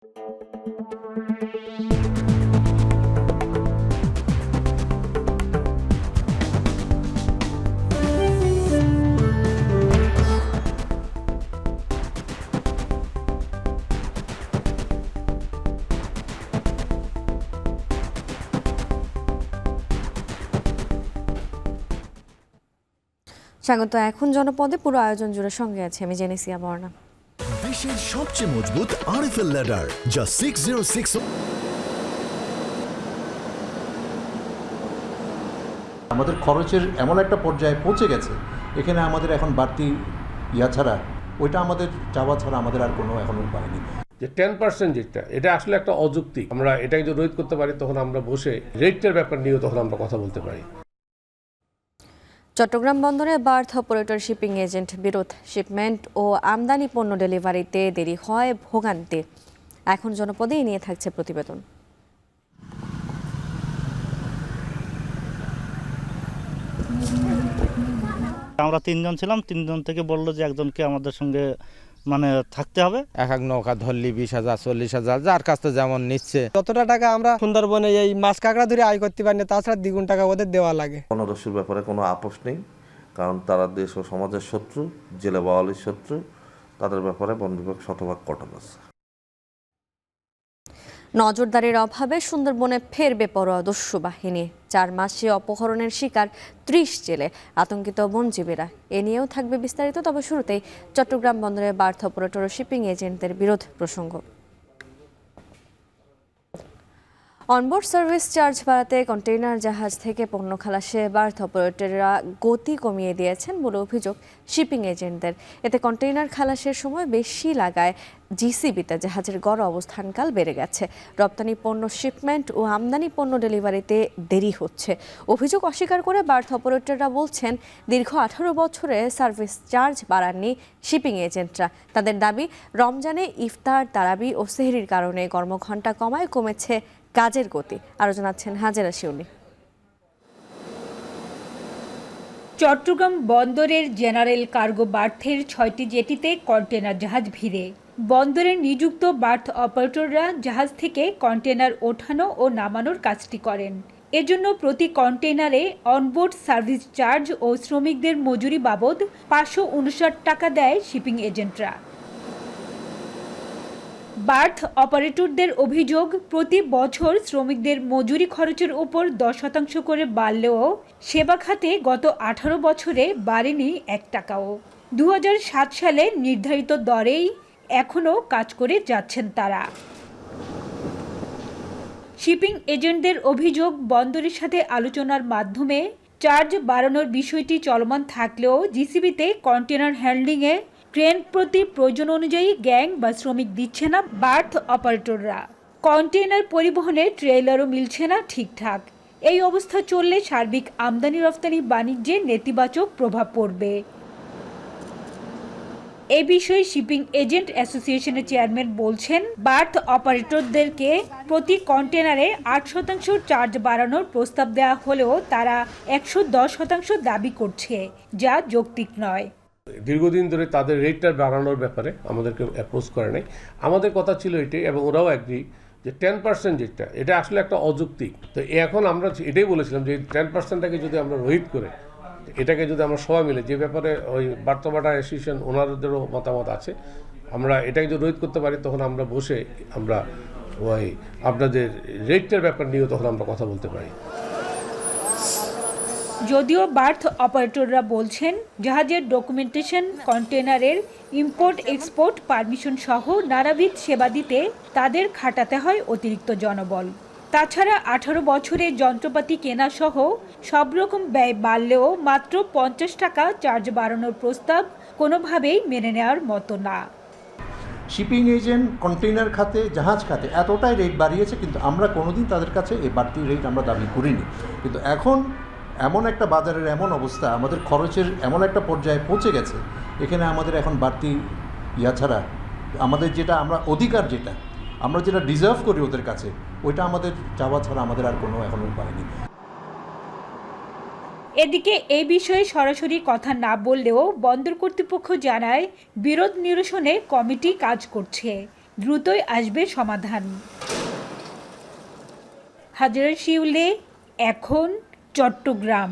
স্বাগত। এখন জনপদে পুরো আয়োজন জুড়ে সঙ্গে আছে আমি জেনেসিয়া বর্ণা। দেশের সবচেয়ে মজবুত আরএফএল ল্যাডার যা 606 আমাদের খরচের এমন একটা পর্যায়ে পৌঁছে গেছে, এখানে আমাদের এখন বাড়তি ছাড়া ওইটা আমাদের চাওয়া ছাড়া আমাদের আর কোনো এখন উপায় নেই। যে 10% যেটা এটা আসলে একটা অযৌক্তিক। আমরা এটাকে যদি রোধ করতে পারি তখন আমরা বসে রেটটার ব্যাপার নিয়েও তখন আমরা কথা বলতে পারি। চট্টগ্রাম বন্দরে বার্থ অপারেটর শিপিং এজেন্ট বিরোধ, শিপমেন্ট ও আমদানি পণ্য ডেলিভারিতে দেরি হয়, ভোগান্তি। এখন জনপদে এই নিয়ে থাকছে প্রতিবেদন। আমরা 3 জন ছিলাম, 3 জন থেকে বললো যে একজনকে আমাদের সঙ্গে থাকতে হবে। এক নৌকা ধরলি 20,000 40,000 যার কাছে যেমন নিচ্ছে। যতটা টাকা আমরা সুন্দরবনে এই মাছ কাঁকড়া ধরে আয় করতে পারি না, তাছাড়া দ্বিগুণ টাকা ওদের দেওয়া লাগে। বনদস্যুর ব্যাপারে কোনো আপোষ নেই, কারণ তারা দেশ ও সমাজের শত্রু, জেলে বাওয়ালির শত্রু। তাদের ব্যাপারে বন বিভাগ শতভাগ কঠোর আছে। নজরদারির অভাবে সুন্দরবনে ফের বেপরোয়া দস্যু বাহিনী। 4 মাসে অপহরণের শিকার 30 জেলে, আতঙ্কিত বনজীবীরা। এ নিয়েও থাকবে বিস্তারিত, তবে শুরুতেই চট্টগ্রাম বন্দরে বার্থ অপারেটর ও শিপিং এজেন্টদের বিরোধ প্রসঙ্গ। অনবোর্ড সার্ভিস চার্জ বাড়াতে কন্টেইনার জাহাজ থেকে পণ্য খালাসে বার্থ অপারেটররা গতি কমিয়ে দিয়েছেন বলে অভিযোগ শিপিং এজেন্টদের। এতে কন্টেইনার খালাসের সময় বেশি লাগায় জিসিবিতে জাহাজের গড় অবস্থানকাল বেড়ে গেছে। রপ্তানি পণ্য শিপমেন্ট ও আমদানি পণ্য ডেলিভারিতে দেরি হচ্ছে। অভিযোগ অস্বীকার করে বার্থ অপারেটররা বলছেন, দীর্ঘ 18 বছরে সার্ভিস চার্জ বাড়াননি শিপিং এজেন্টরা। তাদের দাবি, রমজানে ইফতার, তারাবি ও সেহরির কারণে কর্মঘণ্টা কমেছে কাজের গতি। আরো জানাচ্ছেন হাজেরা শিউলি। চট্টগ্রাম বন্দরের জেনারেল কার্গো বার্থের 6টি জেটিতে কন্টেনার জাহাজ ভিড়ে। বন্দরে নিযুক্ত বার্থ অপারেটররা জাহাজ থেকে কন্টেনার ওঠানো ও নামানোর কাজটি করেন। এজন্য প্রতি কন্টেনারে অনবোর্ড সার্ভিস চার্জ ও শ্রমিকদের মজুরি বাবদ 559 টাকা দেয় শিপিং এজেন্টরা। বার্থ অপারেটরদের অভিযোগ, প্রতি বছর শ্রমিকদের মজুরি খরচের উপর 10% করে বাড়লেও সেবা খাতে গত 18 বছরে বাড়েনি 1 টাকাও। 2007 সালে নির্ধারিত দরেই এখনও কাজ করে যাচ্ছেন তারা। শিপিং এজেন্টদের অভিযোগ, বন্দরের সাথে আলোচনার মাধ্যমে চার্জ বাড়ানোর বিষয়টি চলমান থাকলেও জিসিবিতে কন্টেনার হ্যান্ডলিংয়ে ট্রেন প্রতি প্রয়োজন অনুযায়ী গ্যাং বা শ্রমিক দিচ্ছে না বার্থ অপারেটররা। কন্টেনার পরিবহনে ট্রেলারও মিলছে না ঠিকঠাক। এই অবস্থা চললে সার্বিক আমদানি রফতানি বাণিজ্যে নেতিবাচক প্রভাব পড়বে। এ বিষয়ে শিপিং এজেন্ট অ্যাসোসিয়েশনের চেয়ারম্যান বলছেন, বার্থ অপারেটরদেরকে প্রতি কন্টেনারে 8% চার্জ বাড়ানোর প্রস্তাব দেওয়া হলেও তারা 110% দাবি করছে, যা যৌক্তিক নয়। দীর্ঘদিন ধরে তাদের রেটটা বাড়ানোর ব্যাপারে আমাদেরকে অ্যাপ্রোচ করে নাই। আমাদের কথা ছিল এটাই, এবং ওরাও অ্যাগ্রি যে 10% যেটা এটা আসলে একটা অযৌক্তিক। তো এখন আমরা এটাই বলেছিলাম যে 10%টাকে যদি আমরা রহিত করে এটাকে যদি আমরা সবাই মিলে, যে ব্যাপারে ওই বার্থ অপারেটর অ্যাসোসিয়েশন ওনাদেরও মতামত আছে, আমরা এটাকে যদি রহিত করতে পারি তখন আমরা বসে আমরা ওই আপনাদের রেটটার ব্যাপার নিয়েও তখন আমরা কথা বলতে পারি। যদিও বার্থ অপারেটররা বলছেন, জাহাজের ডকুমেন্টেশন, কন্টেনারের ইম্পোর্ট এক্সপোর্ট পারমিশন সহ নানাবিধ সেবা দিতে তাদের খাটাতে হয় অতিরিক্ত জনবল। তাছাড়া 18 বছরে যন্ত্রপাতি কেনা সহ সব রকম ব্যয় বাড়লেও মাত্র 50 টাকা চার্জ বাড়ানোর প্রস্তাব কোনোভাবেই মেনে নেওয়ার মতো না। শিপিং এজেন্ট কন্টেইনার খাতে, জাহাজ খাতে এতটাই রেট বাড়িয়েছে, কিন্তু আমরা কোনোদিন তাদের কাছে এই বাড়তি রেট আমরা দাবি করিনি। কিন্তু এখন এমন একটা বাজারের এমন অবস্থা, আমাদের খরচের এমন একটা পর্যায়ে পৌঁছে গেছে, এখানে আমাদের এখন বাড়তি ছাড়া আমাদের যেটা আমরা অধিকার, যেটা আমরা যেটা ডিজার্ভ করি ওদের কাছে, ওইটা আমাদের চাওয়া ছাড়া আমাদের আর কোনো এখন উপায় নেই। এদিকে এই বিষয়ে সরাসরি কথা না বললেও বন্দর কর্তৃপক্ষ জানায়, বিরোধ নিরসনে কমিটি কাজ করছে। দ্রুতই আসবে সমাধান। হাজরা শিউলে, এখন চট্টগ্রাম।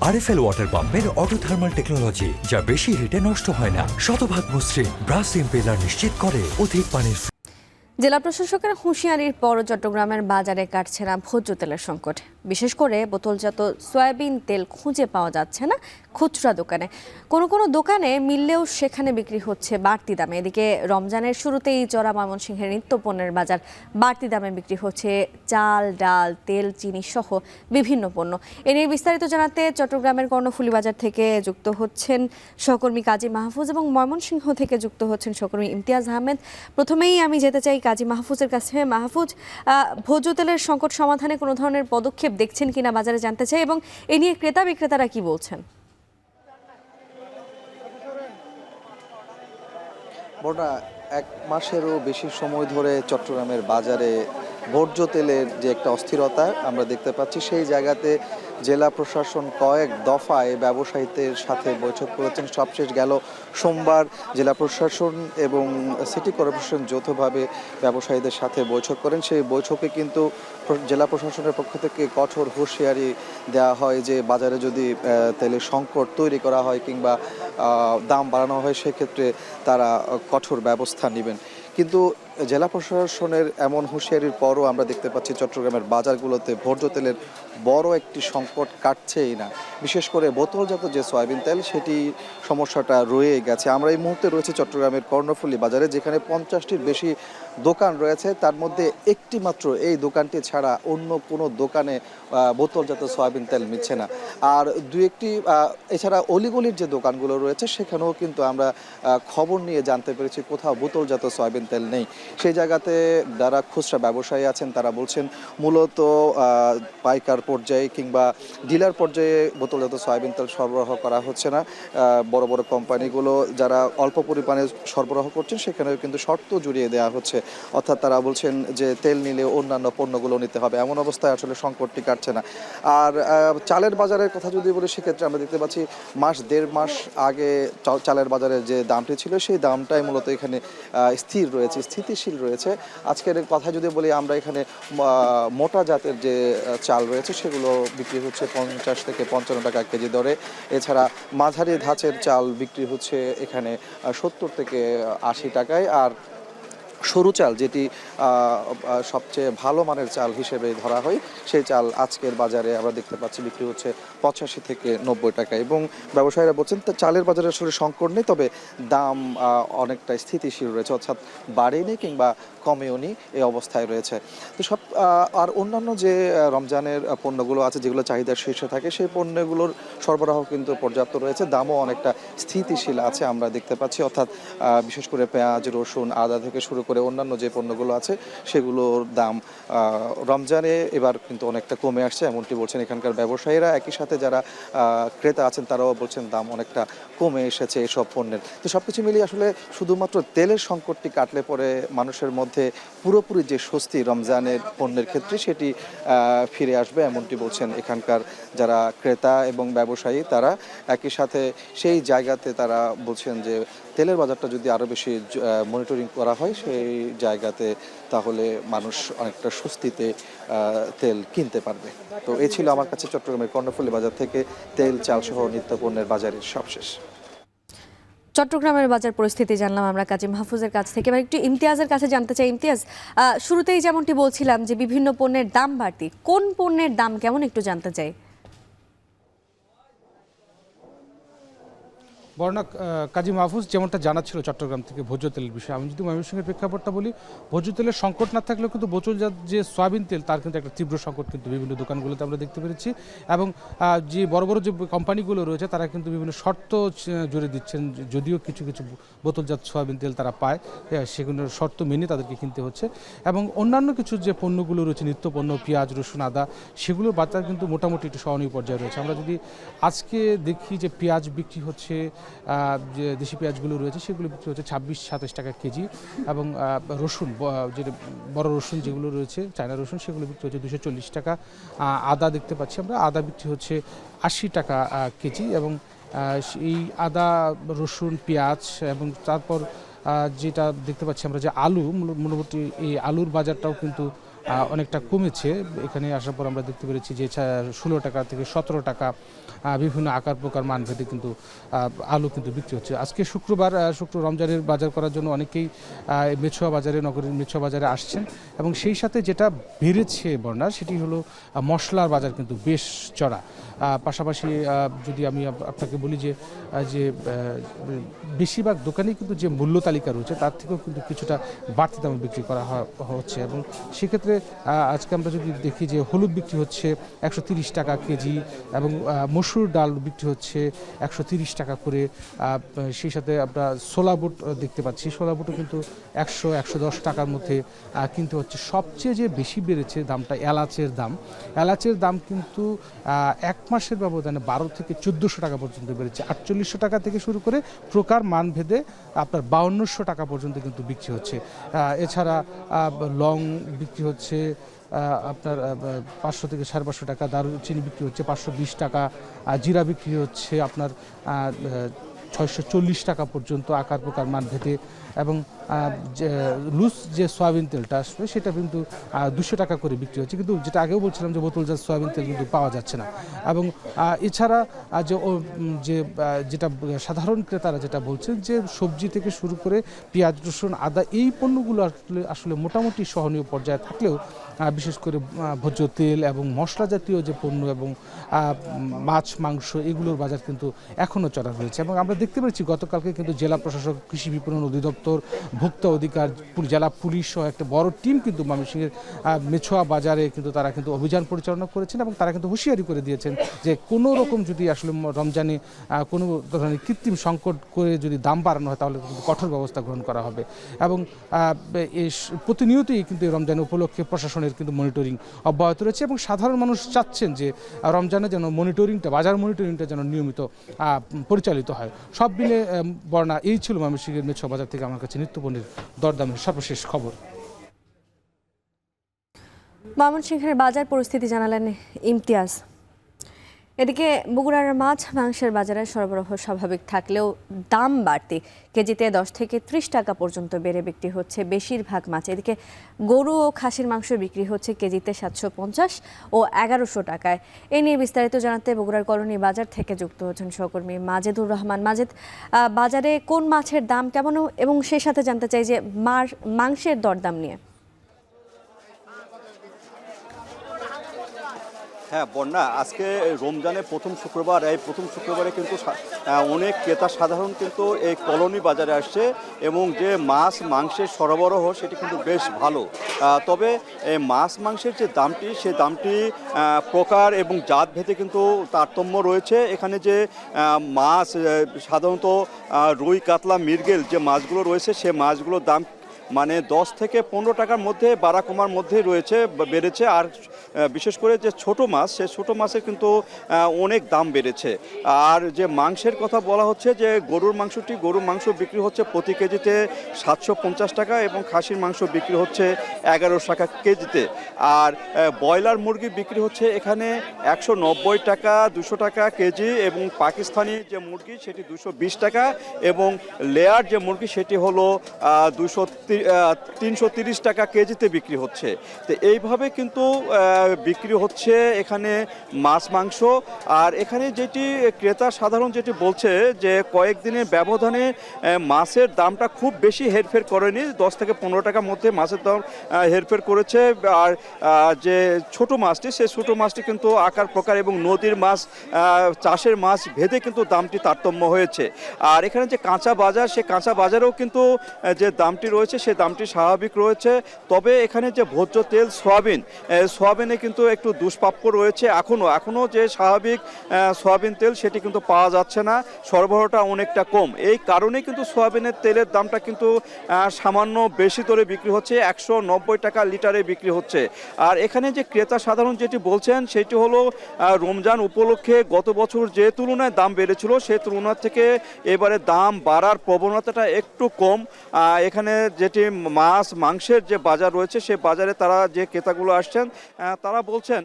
আরএফএল ওয়াটার পাম্পের অটো থার্মাল টেকনোলজি, যা বেশি হিটে নষ্ট হয় না, শতভাগ মসৃণ ব্রাশ ইম্পেলার নিশ্চিত করে অধিক পানির। জেলা প্রশাসকের হুঁশিয়ারির পর চট্টগ্রামের বাজারে কাটছে না ভোজ্য তেলের সংকট। বিশেষ করে বোতলজাত সয়াবিন তেল খুঁজে পাওয়া যাচ্ছে না খুচরা দোকানে। কোনো দোকানে মিললেও সেখানে বিক্রি হচ্ছে বাড়তি দামে। এদিকে রমজানের শুরুতেই চড়া ময়মনসিংহের নিত্যপণ্যের বাজার বাড়তি দামে বিক্রি হচ্ছে চাল, ডাল, তেল, চিনি সহ বিভিন্ন পণ্য। এ নিয়ে বিস্তারিত জানাতে চট্টগ্রামের কর্ণফুলী বাজার থেকে যুক্ত হচ্ছেন সহকর্মী কাজী মাহফুজ এবং ময়মনসিংহ থেকে যুক্ত হচ্ছেন সহকর্মী ইমতিয়াজ আহমেদ। প্রথমেই আমি যেতে চাই কাজী মাহফুজের কাছে। মাহফুজ, ভোজ্য তেলের সংকট সমাধানে কোনো ধরনের পদক্ষেপ দেখছেন কিনা বাজারে জানতে চাই, এবং এ নিয়ে ক্রেতা বিক্রেতারা কি বলছেন? বড়া 1 মাসেরও বেশি সময় ধরে চট্টগ্রামের বাজারে ভোজ্য তেলের যে একটা অস্থিরতা আমরা দেখতে পাচ্ছি, সেই জায়গাতে জেলা প্রশাসন কয়েক দফায় ব্যবসায়ীদের সাথে বৈঠক করেছেন। সবশেষ গেল সোমবার জেলা প্রশাসন এবং সিটি কর্পোরেশন যৌথভাবে ব্যবসায়ীদের সাথে বৈঠক করেন। সেই বৈঠকে কিন্তু জেলা প্রশাসনের পক্ষ থেকে কঠোর হুঁশিয়ারি দেওয়া হয় যে বাজারে যদি তেলের সংকট তৈরি করা হয় কিংবা দাম বাড়ানো হয়, সেক্ষেত্রে তারা কঠোর ব্যবস্থা নেবেন। কিন্তু জেলা প্রশাসনের এমন হুঁশিয়ারির পরও আমরা দেখতে পাচ্ছি চট্টগ্রামের বাজারগুলোতে ভোজ্য তেলের বড় একটি সংকট কাটছেই না। বিশেষ করে বোতলজাত যে সয়াবিন তেল, সেটি সমস্যাটা রয়ে গেছে। আমরা এই মুহূর্তে রয়েছে চট্টগ্রামের কর্ণফুলী বাজারে, যেখানে 50টির বেশি দোকান রয়েছে। তার মধ্যে একটি মাত্র এই দোকানটি ছাড়া অন্য কোনো দোকানে বোতলজাত সয়াবিন তেল মিলছে না। আর একটি এছাড়া অলিগলির যে দোকানগুলো রয়েছে, সেখানেও কিন্তু আমরা খবর নিয়ে জানতে পেরেছি কোথাও বোতলজাত সয়াবিন তেল নেই। সেই জায়গাতে যারা খুচরা ব্যবসায়ী আছেন তারা বলছেন মূলত পাইকার পর্যায়ে কিংবা ডিলার পর্যায়ে বোতলজাত সয়াবিন তেল সরবরাহ করা হচ্ছে না। বড় বড় কোম্পানিগুলো যারা অল্প পরিমাণে সরবরাহ করছেন, সেখানেও কিন্তু শর্ত জুড়িয়ে দেওয়া হচ্ছে। অর্থাৎ তারা বলছেন যে তেল নিলে অন্যান্য পণ্যগুলো নিতে হবে। এমন অবস্থায় আসলে সংকটটি কাটছে না। আর চালের বাজারের কথা যদি বলি, সেক্ষেত্রে আমরা দেখতে পাচ্ছি 1.5 মাস আগে চালের বাজারের যে দামটি ছিল, সেই দামটাই মূলত এখানে স্থির রয়েছে, স্থিতিশীল রয়েছে। আজকের কথা যদি বলি, আমরা এখানে মোটা জাতের যে চাল রয়েছে সেগুলো বিক্রি হচ্ছে 50 থেকে 55 টাকা কেজি দরে। এছাড়া মাঝারি ধাঁচের চাল বিক্রি হচ্ছে এখানে 70 থেকে 80 টাকায়। আর সরু চাল, যেটি সবচেয়ে ভালো মানের চাল হিসেবে ধরা হয়, সেই চাল আজকের বাজারে আমরা দেখতে পাচ্ছি বিক্রি হচ্ছে 85 থেকে 90 টাকা। এবং ব্যবসায়ীরা বলছেন চালের বাজারে আসলে সংকট নেই, তবে দাম অনেকটা স্থিতিশীল রয়েছে, অর্থাৎ বাড়েনি কিংবা কমেও নি, এই অবস্থায় রয়েছে। তো সব আর অন্যান্য যে রমজানের পণ্যগুলো আছে, যেগুলো চাহিদার শীর্ষে থাকে, সেই পণ্যগুলোর সরবরাহ কিন্তু পর্যাপ্ত রয়েছে, দামও অনেকটা স্থিতিশীল আছে আমরা দেখতে পাচ্ছি। অর্থাৎ বিশেষ করে পেঁয়াজ, রসুন, আদা থেকে শুরু করে অন্যান্য যে পণ্যগুলো আছে, সেগুলোর দাম রমজানে এবার কিন্তু অনেকটা কমে আসছে, এমনটি বলছেন এখানকার ব্যবসায়ীরা। একই সাথে যারা ক্রেতা আছেন তারাও বলছেন দাম অনেকটা কমে এসেছে এসব পণ্যের। তো সব কিছু মিলিয়ে আসলে শুধুমাত্র তেলের সংকটটি কাটলে পরে মানুষের মধ্যে পুরোপুরি যে স্বস্তি রমজানের পণ্যের ক্ষেত্রে, সেটি ফিরে আসবে, এমনটি বলছেন এখানকার যারা ক্রেতা এবং ব্যবসায়ী তারা। একই সাথে সেই জায়গাতে তারা বলছেন যে তেলের বাজারটা যদি আরও বেশি মনিটরিং করা হয়, সেই জায়গাতে তাহলে মানুষ অনেকটা স্বস্তিতে তেল কিনতে পারবে। তো এই ছিল আমার কাছে চট্টগ্রামের কর্ণফুলী বাজার থেকে তেল, চাল সহ নিত্যপণ্যের বাজারের সবশেষ। চট্টগ্রামের বাজার পরিস্থিতি জানলাম আমরা কাজী মাহফুজের কাছ থেকে। এবার একটু ইমতিয়াজের কাছে জানতে চাই। ইমতিয়াজ, শুরুতেই যেমনটি বলছিলাম যে বিভিন্ন পণ্যের দাম বাড়তি, কোন পণ্যের দাম কেমন একটু জানতে চাই। বর্ণা কাজী মাহফুজ যেমনটা জানাচ্ছিল চট্টগ্রাম থেকে ভোজ্য তেলের বিষয়ে, আমি যদি ময়মনসিংহের প্রেক্ষাপটটা বলি, ভোজ্য তেলের সংকট না থাকলেও কিন্তু বোতলজাত যে সয়াবিন তেল, তার কিন্তু একটা তীব্র সংকট কিন্তু বিভিন্ন দোকানগুলোতে আমরা দেখতে পেরেছি। এবং যে বড় বড় যে কোম্পানিগুলো রয়েছে, তারা কিন্তু বিভিন্ন শর্ত জুড়ে দিচ্ছেন, যদিও কিছু কিছু বোতলজাত সয়াবিন তেল তারা পায়, সেগুলোর শর্ত মেনে তাদেরকে কিনতে হচ্ছে। এবং অন্যান্য কিছু যে পণ্যগুলো রয়েছে, নিত্য পণ্য, পেঁয়াজ, রসুন, আদা, সেগুলোর বাজার কিন্তু মোটামুটি একটু সহনীয় পর্যায়ে রয়েছে। আমরা যদি আজকে দেখি যে পেঁয়াজ বিক্রি হচ্ছে, যে দেশি পেঁয়াজগুলো রয়েছে সেগুলো বিক্রি হচ্ছে 26-27 টাকা কেজি। এবং রসুন, যেটা বড় রসুন যেগুলো রয়েছে, চায়না রসুন, সেগুলো বিক্রি হচ্ছে 240 টাকা। আদা দেখতে পাচ্ছি আমরা, আদা বিক্রি হচ্ছে 80 টাকা কেজি। এবং এই আদা, রসুন, পেঁয়াজ এবং তারপর যেটা দেখতে পাচ্ছি আমরা যে আলু মোটামুটি এই আলুর বাজারটাও কিন্তু অনেকটা কমেছে। এখানে আসার পর আমরা দেখতে পেরেছি যে 16 টাকা থেকে 17 টাকা বিভিন্ন আকার প্রকার মানভেদে কিন্তু আলু কিন্তু বিক্রি হচ্ছে। আজকে শুক্রবার, রমজানের বাজার করার জন্য অনেকেই মেছুয়া বাজারে, নগরীর মেছুয়া বাজারে আসছেন এবং সেই সাথে যেটা বেড়েছে বর্ণা সেটি হলো মশলার বাজার কিন্তু বেশ চড়া। পাশাপাশি যদি আমি আপনাকে বলি যে বেশিরভাগ দোকানেই কিন্তু যে মূল্য তালিকা রয়েছে তার থেকেও কিন্তু কিছুটা বাড়তি দামে বিক্রি করা হচ্ছে এবং সেক্ষেত্রে আজকে আমরা যদি দেখি যে হলুদ বিক্রি হচ্ছে 130 টাকা কেজি এবং মসুর ডাল বিক্রি হচ্ছে 130 টাকা করে। সেই সাথে আমরা ছোলা বুট দেখতে পাচ্ছি, ছোলা বুটও কিন্তু 100-110 টাকার মধ্যে কিনতে হচ্ছে। সবচেয়ে যে বেশি বেড়েছে দামটা এলাচের দাম কিন্তু এক মাসের ব্যবধানে 12 থেকে 1400 টাকা পর্যন্ত বেড়েছে। 4800 টাকা থেকে শুরু করে প্রকার মান ভেদে আপনার 5200 টাকা পর্যন্ত কিন্তু বিক্রি হচ্ছে। এছাড়া লং বিক্রি হচ্ছে আপনার 500 থেকে 550 টাকা, দারুচিনি বিক্রি হচ্ছে 520 টাকা, জিরা বিক্রি হচ্ছে আপনার 640 টাকা পর্যন্ত আকার প্রকার মান ভেদে এবং লুজ যে সয়াবিন তেলটা আসবে সেটা কিন্তু 200 টাকা করে বিক্রি হচ্ছে। কিন্তু যেটা আগেও বলছিলাম যে বোতলজাত সয়াবিন তেল কিন্তু পাওয়া যাচ্ছে না। এবং এছাড়া যেটা সাধারণ ক্রেতারা যেটা বলছেন যে সবজি থেকে শুরু করে পেঁয়াজ, রসুন, আদা এই পণ্যগুলো আসলে মোটামুটি সহনীয় পর্যায়ে থাকলেও বিশেষ করে ভোজ্য তেল এবং মশলা জাতীয় যে পণ্য এবং মাছ, মাংস এগুলোর বাজার কিন্তু এখনও চড়া রয়েছে। এবং আমরা দেখতে পেরেছি গতকালকে কিন্তু জেলা প্রশাসক, কৃষি বিপণন অধিদপ্তর, ভোক্তা অধিকার, জেলা পুলিশ সহ একটা বড় টিম কিন্তু ময়মনসিংহের মেছুয়া বাজারে কিন্তু তারা কিন্তু অভিযান পরিচালনা করেছেন এবং তারা কিন্তু হুঁশিয়ারি করে দিয়েছেন যে কোনো রকম যদি আসলে রমজানে কোনো ধরনের কৃত্রিম সংকট করে যদি দাম বাড়ানো হয় তাহলে কিন্তু কঠোর ব্যবস্থা গ্রহণ করা হবে। এবং প্রতিনিয়তই কিন্তু রমজান উপলক্ষে প্রশাসনের কিন্তু মনিটরিং অব্যাহত রয়েছে এবং সাধারণ মানুষ চাচ্ছেন যে রমজানে যেন বাজার মনিটরিংটা যেন নিয়মিত পরিচালিত হয়। সব মিলে বর্ণা এই ছিল ময়মনসিংহের মেছুয়া বাজার থেকে আমার কাছে নিত্যপণ্যের দরদামের সর্বশেষ খবর। ময়মনসিংহের বাজার পরিস্থিতি জানালেন ইমতিয়াজ। এদিকে বগুড়ার মাছ মাংসের বাজারে সরবরাহ স্বাভাবিক থাকলেও দাম বাড়তি, কেজিতে 10 থেকে 30 টাকা পর্যন্ত বেড়ে বিক্রি হচ্ছে বেশিরভাগ মাছ। এদিকে গরু ও খাসির মাংস বিক্রি হচ্ছে কেজিতে 750 ও 1100 টাকায়। এ নিয়ে বিস্তারিত জানাতে বগুড়ার কলোনি বাজার থেকে যুক্ত হচ্ছেন সহকর্মী মাজেদুর রহমান। মাজেদ, বাজারে কোন মাছের দাম কেমন এবং সেই সাথে জানতে চাই যে মাংসের দরদাম নিয়ে। হ্যাঁ বন্যা, আজকে রমজানের প্রথম শুক্রবার, এই প্রথম শুক্রবারে কিন্তু অনেক ক্রেতা সাধারণ কিন্তু এই কলোনি বাজারে আসছে এবং যে মাছ মাংসের সরবরাহ সেটি কিন্তু বেশ ভালো। তবে এই মাছ মাংসের যে দামটি, সে দামটি প্রকার এবং জাত ভেদে কিন্তু তারতম্য রয়েছে। এখানে যে মাছ সাধারণত রুই, কাতলা, মৃগেল যে মাছগুলো রয়েছে সে মাছগুলোর দাম মানে 10 থেকে 15 টাকার মধ্যে বাড়া কমার মধ্যে বেড়েছে। আর বিশেষ করে যে ছোট মাছ, সে ছোট মাছের কিন্তু অনেক দাম বেড়েছে। আর যে মাংসের কথা বলা হচ্ছে যে গরুর মাংস বিক্রি হচ্ছে প্রতি কেজিতে 750 টাকা এবং খাসির মাংস বিক্রি হচ্ছে 1100 টাকা কেজিতে। আর ব্রয়লার মুরগি বিক্রি হচ্ছে এখানে 190 টাকা, 200 টাকা কেজি এবং পাকিস্তানি যে মুরগি সেটি 220 টাকা এবং লেয়ার যে মুরগি সেটি হলো 330 টাকা কেজিতে বিক্রি হচ্ছে। তো এইভাবে কিন্তু বিক্রি হচ্ছে এখানে মাছ মাংস। আর এখানে যেটি ক্রেতা সাধারণ যেটি বলছে যে কয়েকদিনের ব্যবধানে মাছের দামটা খুব বেশি হেরফের করেনি, 10 থেকে 15 টাকার মধ্যে মাছের দাম হেরফের করেছে। আর যে ছোট মাছটি, সেই ছোট মাছটি কিন্তু আকার প্রকার এবং নদীর মাছ, চাষের মাছ ভেদে কিন্তু দামটি তারতম্য হয়েছে। আর এখানে যে কাঁচা বাজার, সে কাঁচা বাজারেও কিন্তু যে দামটি রয়েছে সে দামটি স্বাভাবিক রয়েছে। তবে এখানে যে ভোজ্য তেল সোয়াবিনে কিন্তু একটু দুষ্প্রাপ্য রয়েছে। এখনও যে স্বাভাবিক সোয়াবিন তেল সেটি কিন্তু পাওয়া যাচ্ছে না, সরবরাহটা অনেকটা কম। এই কারণে কিন্তু সোয়াবিনের তেলের দামটা কিন্তু সামান্য বেশি দরে বিক্রি হচ্ছে, 190 টাকা লিটারে বিক্রি হচ্ছে। আর এখানে যে ক্রেতা সাধারণ যেটি বলছেন সেটি হলো রমজান উপলক্ষে গত বছর যে তুলনায় দাম বেড়েছিল সেই তুলনা থেকে এবারে দাম বাড়ার প্রবণতাটা একটু কম। এখানে যেটি যেটি মাছ মাংসের যে বাজার রয়েছে সেই বাজারে তারা যে ক্রেতাগুলো আসছেন তারা বলছেন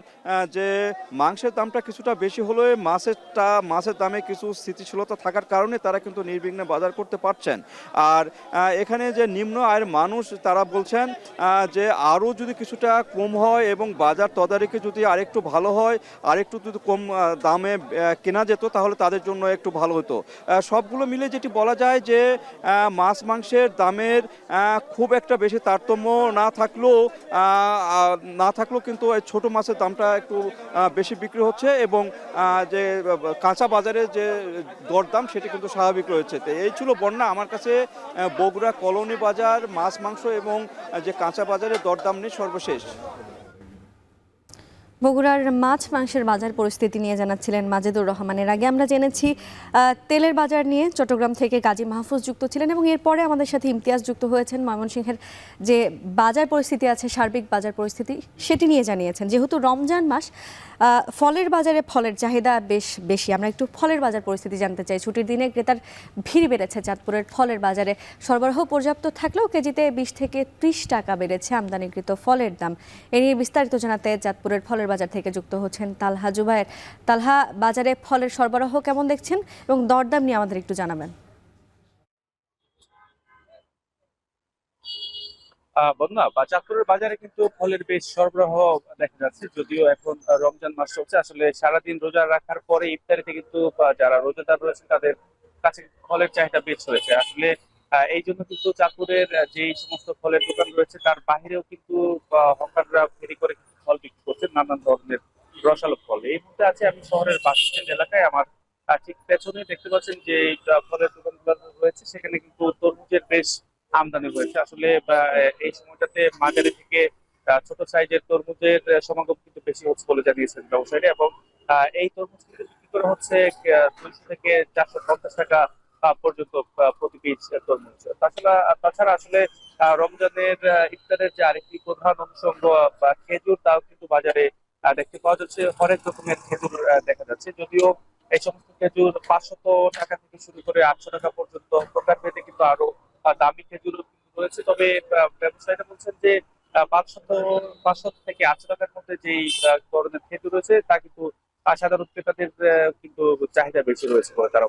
যে মাংসের দামটা কিছুটা বেশি হলেও মাছের দামে কিছু স্থিতিশীলতা থাকার কারণে তারা কিন্তু নির্বিঘ্নে বাজার করতে পারছেন। আর এখানে যে নিম্ন আয়ের মানুষ তারা বলছেন যে আরও যদি কিছুটা কম হয় এবং বাজার তদারকি যদি আরেকটু ভালো হয়, আরেকটু যদি কম দামে কেনা যেত তাহলে তাদের জন্য একটু ভালো হতো। সবগুলো মিলে যেটি বলা যায় যে মাছ মাংসের দামের খুব একটা বেশি তারতম্য না থাকলেও কিন্তু ছোট মাছের দামটা একটু বেশি বিক্রি হচ্ছে এবং যে কাঁচা বাজারে যে দরদাম সেটি কিন্তু স্বাভাবিক রয়েছে। তো এই ছিল বন্যা আমার কাছে বগুড়া কলোনি বাজার মাছ মাংস এবং যে কাঁচা বাজারের দরদাম নিয়ে সর্বশেষ। বগুড়ার মাছ মাংসের বাজার পরিস্থিতি নিয়ে জানাচ্ছিলেন মাজেদুর রহমানের। আগে আমরা জেনেছি তেলের বাজার নিয়ে চট্টগ্রাম থেকে গাজী মাহফুজ যুক্ত ছিলেন এবং এরপরে আমাদের সাথে ইমতিয়াজ যুক্ত হয়েছেন। ময়মনসিংহের যে বাজার পরিস্থিতি আছে, সার্বিক বাজার পরিস্থিতি সেটি নিয়ে জানিয়েছেন। যেহেতু রমজান মাস, ফলের বাজারে ফলের চাহিদা বেশ বেশি। আমরা একটু ফলের বাজার পরিস্থিতি জানতে চাই। ছুটির দিনে ক্রেতার ভিড় বেড়েছে চাঁদপুরের ফলের বাজারে। সরবরাহ পর্যাপ্ত থাকলেও কেজিতে 20 থেকে 30 টাকা বেড়েছে আমদানিকৃত ফলের দাম। এ নিয়ে বিস্তারিত জানাতে চাঁদপুরের ফলের বাজার থেকে যুক্ত হচ্ছেন তালহা জুবায়ের। তালহা, বাজারে ফলের সরবরাহ কেমন দেখছেন এবং দরদাম নিয়ে আমাদের একটু জানাবেন। বন্ধুরা, চাঁদপুরের বাজারে কিন্তু ফলের বেশ সরবরাহ দেখা যাচ্ছে। যদিও এখন রমজান মাস চলছে, আসলে সারাদিন রোজা রাখার পরে ইফতারিতে কিন্তু যারা রোজাদার রয়েছে তাদের কাছে ফলের চাহিদা বেশ রয়েছে। আসলে এই জন্য কিন্তু চাঁদপুরের যে সমস্ত ফলের দোকান রয়েছে তার বাহিরেও কিন্তু হকাররা ফেরি করে ফল বিক্রি করছে, নানান ধরনের রসালো ফল। এই মুহূর্তে আছে আমি শহরের বাস স্ট্যান্ড এলাকায়। আমার ঠিক পেছনে দেখতে পাচ্ছেন যে ফলের দোকানগুলো রয়েছে, সেখানে কিন্তু তরমুজের বেশ আমদানি হয়েছে। আসলে এই সময়টাতে মাঝারি থেকে ছোট সাইজের তরমুজের সমাগম কিন্তু বেশি হচ্ছে বলে জানিয়েছেন ব্যবসায়ীরা, এবং এই তরমুজ কিন্তু বিক্রি করা হচ্ছে 200 থেকে 450 টাকা পর্যন্ত প্রতি পিস তরমুজ। তাছাড়া আসলে রমজানের ইফতারের যে আরেকটি প্রধান অনুষঙ্গ খেজুর, তাও কিন্তু বাজারে দেখতে পাওয়া যাচ্ছে। হরেক রকমের খেজুর দেখা যাচ্ছে। যদিও এই সমস্ত খেজুর 500 টাকা থেকে শুরু করে 800 টাকা পর্যন্ত প্রকারভেদে কিন্তু আরো দামি খেজুর রয়েছে। তবে ব্যবসায়ীরা বলছেন যে 500 থেকে 800 টাকার মধ্যে যেই ধরনের খেজুর রয়েছে তা কিন্তু সাধারণ ক্রেতাদের কিন্তু চাহিদা বেশি রয়েছে বলে তারা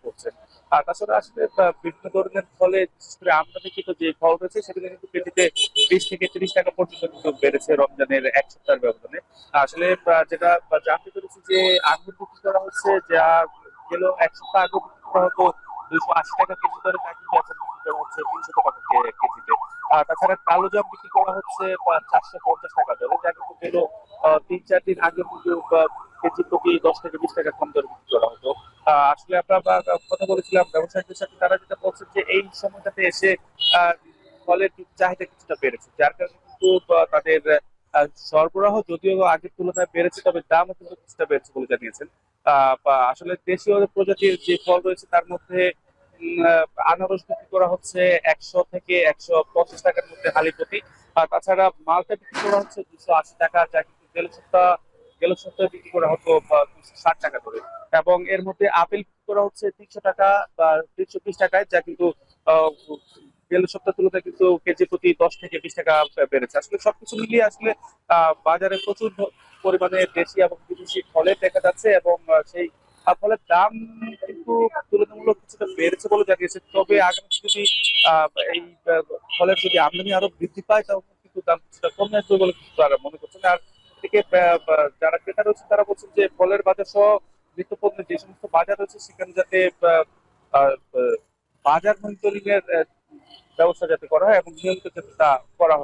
বলছেন। আর তাছাড়া আসলে বিভিন্ন ধরনের ফলে, বিশেষ করে আমদানিকৃত যে ফল রয়েছে সেগুলো কিন্তু কেজিতে 20 থেকে 30 টাকা পর্যন্ত কিন্তু বেড়েছে রমজানের এক সপ্তাহের ব্যবধানে। আসলে যেটা জানতে পেরেছি যে আঙ্গুর বিক্রি করা হচ্ছে, যা গেল এক সপ্তাহ আগে বিক্রি করা হতো 280 টাকা কেজি দরে, তা কিন্তু এখন বিক্রি করা হচ্ছে 300 টাকা কেজিতে। তাছাড়া কালো জাম বিক্রি করা হচ্ছে 450 টাকা দরে, যা কিন্তু গেল 3-4 দিন আগে কিন্তু কেজি প্রতি 10 থেকে 20 টাকা কম দরে বিক্রি করা হতো। আসলে আমরা কথা বলেছিলাম ব্যবসায়ীদের সাথে, তারা যেটা বলছেন যে এই সময়টাতে এসে ফলের চাহিদা কিছুটা বেড়েছে, যার কারণে কিন্তু তাদের সরবরাহ যদিও আগের তুলনায় বেড়েছে, তবে দামও কিন্তু কিছুটা বেড়েছে বলে জানিয়েছেন। আসলে দেশীয় প্রজাতির যে ফল রয়েছে তার মধ্যে আনারস বিক্রি করা হচ্ছে 100 থেকে 150 টাকার মধ্যে হালি প্রতি। তাছাড়া মালটা বিক্রি করা হচ্ছে 280 টাকা, যা কিন্তু গেল সপ্তাহে বিক্রি করা হতো 260 টাকা করে। এবং এর মধ্যে আপেল বিক্রি করা হচ্ছে 300 টাকা বা 320 টাকায়, যা কিন্তু গেল সপ্তাহ তুলনায় কিন্তু কেজি প্রতি 10 থেকে 20 টাকা বেড়েছে। আসলে সবকিছু মিলিয়ে আসলে বাজারে প্রচুর পরিমাণে দেশি এবং বিদেশি ফলের দেখা যাচ্ছে, এবং সেই ফলের দাম কিন্তু তুলনামূলক কিছুটা বেড়েছে বলে জানিয়েছে। তবে আগামী যদি এই ফলের যদি আমদানি আরো বৃদ্ধি পায় তাহলে কিন্তু দাম কিছুটা কমে আসবে বলে কিন্তু তারা মনে করছেন। আর এদিকে যারা ক্রেতা রয়েছে তারা বলছেন যে ফলের বাজার সহ নিত্যপণ্যের যে সমস্ত বাজার রয়েছে সেখানে যাতে বাজার মনিটরিং এর ব্যবস্থা যাতে করা হয় এবং নিয়মিত যাতে তা করা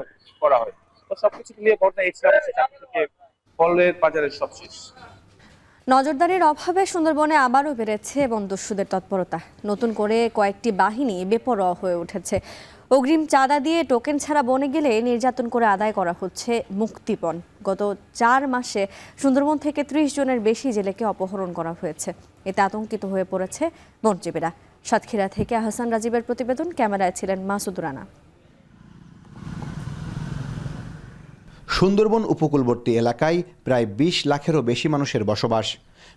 হয়। তো সবকিছু মিলিয়ে বর্ণনা এই ছিল থেকে ফলের বাজারের সবশেষ। নজরদারির অভাবে সুন্দরবনে আবারও বেড়েছে বনদস্যুদের তৎপরতা। নতুন করে কয়েকটি বাহিনী বেপরোয়া হয়ে উঠেছে। অগ্রিম চাঁদা দিয়ে টোকেন ছাড়া বনে গেলে নির্যাতন করে আদায় করা হচ্ছে মুক্তিপণ। গত 4 মাসে সুন্দরবন থেকে 30 জনের বেশি জেলেকে অপহরণ করা হয়েছে। এতে আতঙ্কিত হয়ে পড়েছে বনজীবীরা। সাতক্ষীরা থেকে আহসান রাজীবের প্রতিবেদন, ক্যামেরায় ছিলেন মাসুদ রানা। সুন্দরবন উপকূলবর্তী এলাকায় প্রায় 20 লাখেরও বেশি মানুষের বসবাস।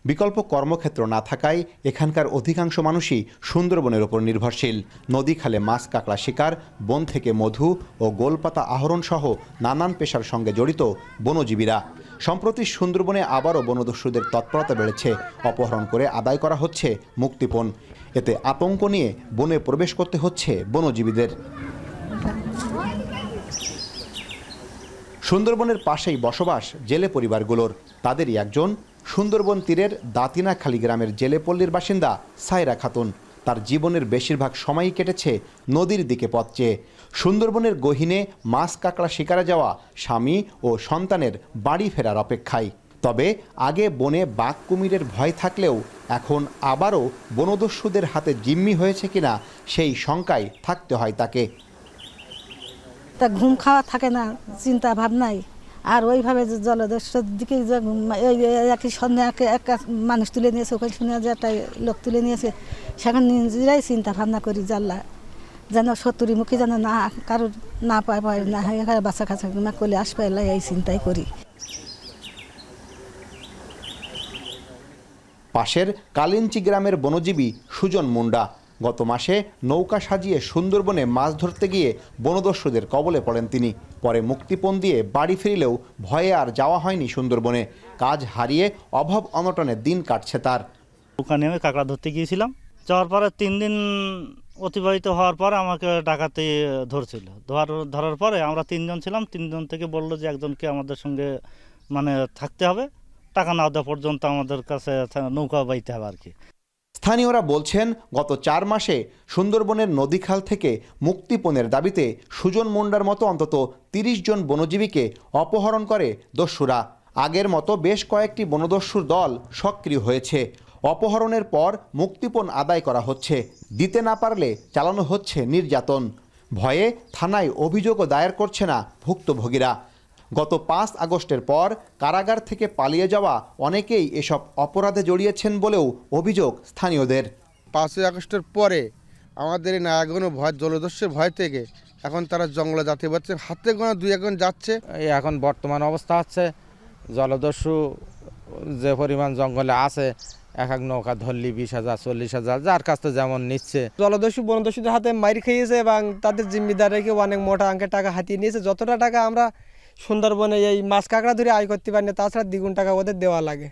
বিকল্প কর্মক্ষেত্র না থাকায় এখানকার অধিকাংশ মানুষই সুন্দরবনের ওপর নির্ভরশীল। নদী খালে মাছ কাঁকড়া শিকার, বন থেকে মধু ও গোলপাতা আহরণ সহ নানান পেশার সঙ্গে জড়িত বনজীবীরা। সম্প্রতি সুন্দরবনে আবারও বনদস্যুদের তৎপরতা বেড়েছে। অপহরণ করে আদায় করা হচ্ছে মুক্তিপণ। এতে আতঙ্ক নিয়ে বনে প্রবেশ করতে হচ্ছে বনজীবীদের। সুন্দরবনের পাশেই বসবাস জেলে পরিবারগুলোর। তাদেরই একজন সুন্দরবন তীরের দাতিনাখালী গ্রামের জেলেপল্লীর বাসিন্দা সায়রা খাতুন। তার জীবনের বেশিরভাগ সময়ই কেটেছে নদীর দিকে পথ চেয়ে। সুন্দরবনের গহীনে মাছ কাঁকড়া শিকারে যাওয়া স্বামী ও সন্তানের বাড়ি ফেরার অপেক্ষায়। তবে আগে বনে বাঘ কুমিরের ভয় থাকলেও এখন আবারও বনদস্যুদের হাতে জিম্মি হয়েছে কিনা সেই শঙ্কায় থাকতে হয় তাকে। তা ঘুম খাওয়া থাকে না, চিন্তা ভাবনাই। আর ওইভাবে যে জলদস্যুর দিকে একই সন্ধ্যে এক মানুষ তুলে নিয়েছে, ওখানে শুনে যে একটা লোক তুলে নিয়েছে, সেখানে নিজেরাই চিন্তা ভাবনা করি জানলা যেন শত্রুর মুখে যেন না কারোর না পায় না হয় বাচ্চা কাছা না করলে আসবে, এই চিন্তাই করি। পাশের কালিঞ্চি গ্রামের বনজীবী সুজন মুন্ডা গত মাসে নৌকা সাজিয়ে সুন্দরবনে মাছ ধরতে গিয়ে বনদস্যুদের কবলে পড়েন তিনি। পরে মুক্তিপণ দিয়ে বাড়ি ফিরলেও ভয়ে আর যাওয়া হয়নি সুন্দরবনে। কাজ হারিয়ে অভাব অনটনে দিন কাটছে তার। নৌকা নেমে কাঁকড়া ধরতে গিয়েছিলাম। যাওয়ার পরে 3 দিন অতিবাহিত হওয়ার পরে আমাকে ডাকাতে ধরছিল। ধরার পরে আমরা 3 জন ছিলাম। 3 জন থেকে বললো যে একজনকে আমাদের সঙ্গে থাকতে হবে, টাকা না দেওয়া পর্যন্ত আমাদের কাছে নৌকা বাইতে হবে আর কি। স্থানীয়রা বলছেন গত 4 মাসে সুন্দরবনের নদীখাল থেকে মুক্তিপণের দাবিতে সুজন মুন্ডার মতো অন্তত 30 জন বনজীবীকে অপহরণ করে দস্যুরা। আগের মতো বেশ কয়েকটি বনদস্যুর দল সক্রিয় হয়েছে। অপহরণের পর মুক্তিপণ আদায় করা হচ্ছে, দিতে না পারলে চালানো হচ্ছে নির্যাতন। ভয়ে থানায় অভিযোগও দায়ের করছে না ভুক্তভোগীরা। গত 5 আগস্টের পর কারাগার থেকে পালিয়ে যাওয়া অনেকেই এসব অপরাধে জড়িয়েছেন বলেও অভিযোগ স্থানীয়দের। 5 আগস্টের পরে আমাদের এই নায়াগণ ভয় জলদস্যুর ভয় থেকে এখন তারা জঙ্গলে যেতে পারছে, হাতে গোনা 2-1 যাচ্ছে। এখন বর্তমান অবস্থা হচ্ছে জলদস্যু যে পরিমাণ জঙ্গলে আছে, এক নৌকা ধরলি 20,000 40,000 যার কাছ থেকে যেমন নিচ্ছে। জলদস্যু বনদস্যুদের হাতে মাইর খেয়েছে এবং তাদের জিম্মিদার রেখে অনেক মোটা অঙ্কের টাকা হাতিয়ে নিয়েছে। যতটা টাকা আমরা সুন্দরবনে এই মাছ কাঁকড়া ধরে আয় করতে পারি না, তাছাড়া দ্বিগুণ টাকা ওদের দেওয়া লাগে।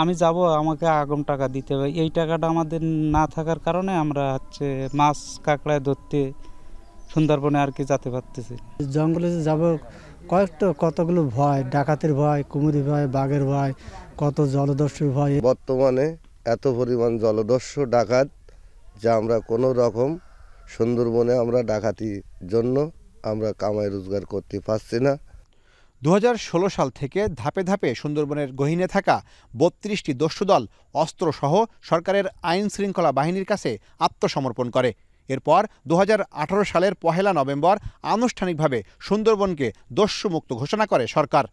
আমি যাব, আমাকে আগাম টাকা দিতে হবে। এই টাকাটা আমাদের না থাকার কারণে আমরা মাছ কাঁকড়ায় ধরতে সুন্দরবনে আর কি যেতে পারতেছি। জঙ্গলে যাব কতগুলো ভয়, ডাকাতের ভয়, কুমিরের ভয়, বাঘের ভয়, কত জলদস্যুর ভয়। বর্তমানে এত পরিমাণ জলদস্যু ডাকাত যা আমরা কোনো রকম সুন্দরবনে আমরা ডাকাতির জন্য আমরা কামাই রোজগার করতে পারছি না। 2016 সাল থেকে ধাপে ধাপে সুন্দরবনের গহীনে থাকা 32টি দস্যুদল অস্ত্রসহ সরকারের আইন শৃঙ্খলা বাহিনীর কাছে আত্মসমর্পণ করে। এরপর 2018 সালের 1 নভেম্বর আনুষ্ঠানিকভাবে সুন্দরবনকে দস্যুমুক্ত ঘোষণা করে সরকার।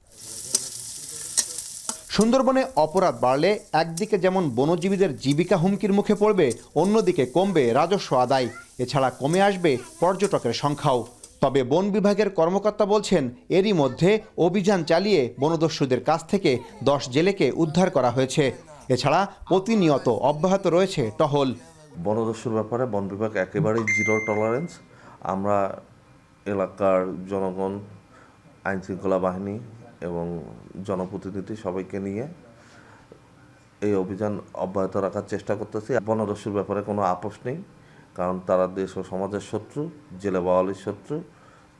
সুন্দরবনে অপরাধ বাড়লে একদিকে যেমন বনজীবীদের জীবিকা হুমকির মুখে পড়বে, অন্যদিকে কমবে রাজস্ব আদায়। এছাড়া কমে আসবে পর্যটকের সংখ্যাও। তবে বন বিভাগের কর্মকর্তা বলছেন এরই মধ্যে অভিযান চালিয়ে বনদস্যুদের কাছ থেকে 10 জেলেকে উদ্ধার করা হয়েছে। এছাড়া প্রতিনিয়ত অব্যাহত রয়েছে টহল। বনদস্যুর ব্যাপারে বন বিভাগ একেবারেই 0 টলারেন্স। আমরা এলাকার জনগণ, আইন শৃঙ্খলা বাহিনী এবং জনপ্রতিনিধি সবাইকে নিয়ে এই অভিযান অব্যাহত রাখার চেষ্টা করতেছি। বনদস্যুর ব্যাপারে কোনো আপোষ নেই, কারণ তারা দেশ ও সমাজের শত্রু, জেলে বাওয়ালির শত্রু।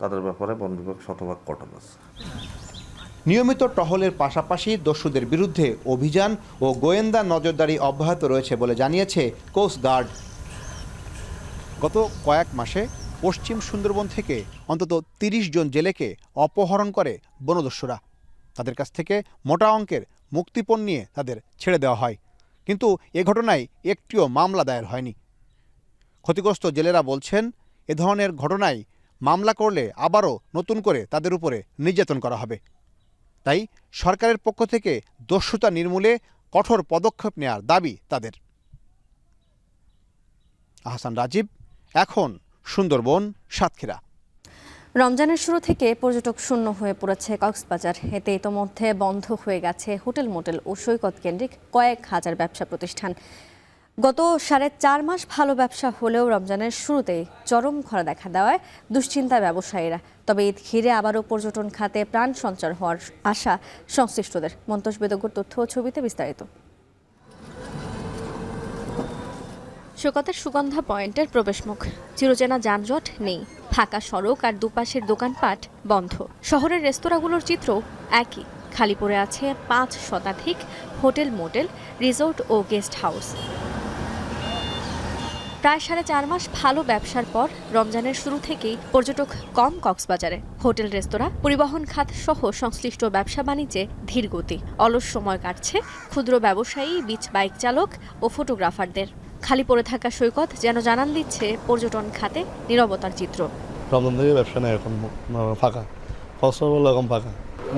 তাদের ব্যাপারে বন বিভাগ শতভাগ কঠোর আছে। নিয়মিত টহলের পাশাপাশি দস্যুদের বিরুদ্ধে অভিযান ও গোয়েন্দা নজরদারি অব্যাহত রয়েছে বলে জানিয়েছে কোস্ট গার্ড। গত কয়েক মাসে পশ্চিম সুন্দরবন থেকে অন্তত 30 জন জেলেকে অপহরণ করে বনদস্যুরা। তাদের কাছ থেকে মোটা অঙ্কের মুক্তিপণ নিয়ে তাদের ছেড়ে দেওয়া হয়, কিন্তু এ ঘটনায় একটিও মামলা দায়ের হয়নি। ক্ষতিগ্রস্ত জেলেরা বলছেন এ ধরনের ঘটনায় মামলা করলে আবারও নতুন করে তাদের উপরে নির্যাতন করা হবে। তাই সরকারের পক্ষ থেকে দস্যুতা নির্মূলে কঠোর পদক্ষেপ নেওয়ার দাবি তাদের। আহসান রাজীব, এখন সুন্দরবন, সাতক্ষীরা। রমজানের শুরু থেকে পর্যটক শূন্য হয়ে পড়েছে কক্সবাজার। এতে ইতোমধ্যে বন্ধ হয়ে গেছে হোটেল, মোটেল ও সৈকত কেন্দ্রিক কয়েক হাজার ব্যবসা প্রতিষ্ঠান। গত 4.5 মাস ভালো ব্যবসা হলেও রমজানের শুরুতেই চরম খরা দেখা দেওয়ায় দুশ্চিন্তায় ব্যবসায়ীরা। তবে ঈদ ঘিরে আবারও পর্যটন খাতে প্রাণ সঞ্চার হওয়ার আশা সংশ্লিষ্টদের। মন্তোষ বেদজ্ঞর তথ্য ও ছবিতে বিস্তারিত। সৈকতের সুগন্ধা পয়েন্টের প্রবেশমুখ, চিরচেনা যানজট নেই, ফাঁকা সড়ক আর দুপাশের দোকানপাট বন্ধ। শহরের রেস্তোরাঁগুলোর চিত্র একই, খালি পড়ে আছে 5 শতাধিক হোটেল, মোটেল, রিসোর্ট ও গেস্ট হাউস। প্রায় 4.5 মাস ভালো ব্যবসার পর রমজানের শুরু থেকেই পর্যটক কম কক্সবাজারে। হোটেল, রেস্তোরাঁ, পরিবহন খাত সহ সংশ্লিষ্ট ব্যবসা বাণিজ্যে ধীর গতি। অলস সময় কাটছে ক্ষুদ্র ব্যবসায়ী, বিচ বাইক চালক ও ফটোগ্রাফারদের। খালি পড়ে থাকা সৈকত যেন জানান দিচ্ছে পর্যটন খাতে নীরবতার চিত্র। রমজান থেকে ব্যবসা নেই, এখন ফাঁকা, কক্সবাজার এখন ফাঁকা।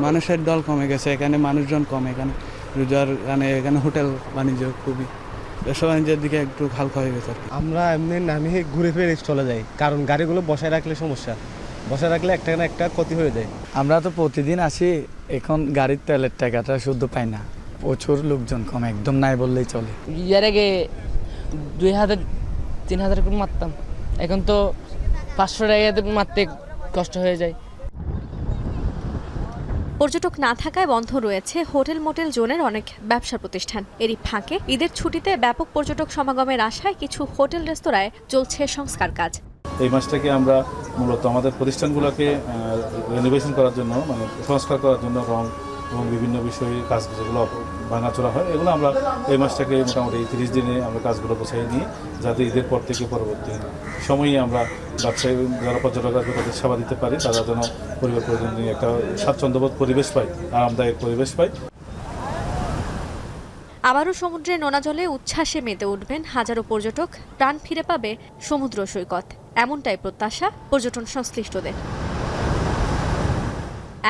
মানুষের দল কমে গেছে, এখানে মানুষজন কম, এখানে রোজার এখানে হোটেল বাণিজ্য খুবই, ব্যবসা বাণিজ্যের দিকে একটু হালকা হয়ে গেছে। আমরা এমনি নামে ঘুরে ফিরে চলে যাই, কারণ গাড়িগুলো বসায় রাখলে সমস্যা, বসায় রাখলে একটা না একটা ক্ষতি হয়ে যায়। আমরা তো প্রতিদিন আসি, এখন গাড়ির তেলের টাকাটা শুদ্ধ পাই না, প্রচুর লোকজন কম, একদম নাই বললেই চলে। এর আগে 2000-3000 করে মারতাম, এখন তো 500 টাকা মারতে কষ্ট হয়ে যায়। পর্যটক না থাকায় বন্ধ রয়েছে হোটেল, মোটেল জোনের অনেক ব্যবসা প্রতিষ্ঠান। এরই ফাঁকে ঈদের ছুটিতে ব্যাপক পর্যটক সমাগমের আশায় কিছু হোটেল, রেস্তোরাঁয় চলছে সংস্কার কাজ। এই মাসটাকে আমরা মূলত আমাদের প্রতিষ্ঠানগুলোকে রেনোভেশন করার জন্য, মানে সংস্কার করার জন্য রং এবং বিভিন্ন বিষয়ে কাজ যেগুলো ভাঙাচোরা হয়, এগুলো আমরা এই মাসটাকে মোটামুটি 30 দিনে আমরা কাজগুলো গোছাই নিয়ে, যাতে ঈদের পর থেকে পরবর্তী সময়ে আমরা ব্যবসায়ী যারা পর্যটকরা তাদের সেবা দিতে পারি, তারা যেন পরিবার পরিজন নিয়ে একটা স্বাচ্ছন্দ্যবোধ পরিবেশ পায়, আরামদায়ক পরিবেশ পায়। আবারও সমুদ্রের নোনা জলে উচ্ছ্বাসে মেতে উঠবেন হাজারো পর্যটক, প্রাণ ফিরে পাবে সমুদ্র সৈকত, এমনটাই প্রত্যাশা পর্যটন সংশ্লিষ্টদের।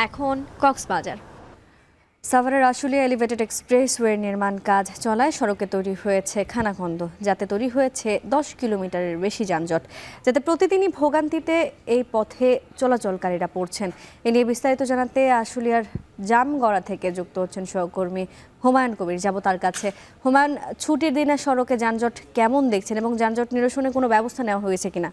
এখন কক্সবাজার। সাভারের আশুলিয়া এলিভেটেড এক্সপ্রেসওয়ের নির্মাণ কাজ চলায় সড়কে তৈরি হয়েছে খানাখন্দ, যাতে তৈরি হয়েছে 10 কিলোমিটারের বেশি যানজট, যাতে প্রতিদিনই ভোগান্তিতে এই পথে চলাচলকারীরা পড়ছেন। এ নিয়ে বিস্তারিত জানাতে আশুলিয়ার জামগড়া থেকে যুক্ত হচ্ছেন সহকর্মী হুমায়ুন কবির। যাব তার কাছে। হুমায়ুন, ছুটির দিনে সড়কে যানজট কেমন দেখছেন এবং যানজট নিরসনে কোনো ব্যবস্থা নেওয়া হয়েছে কিনা?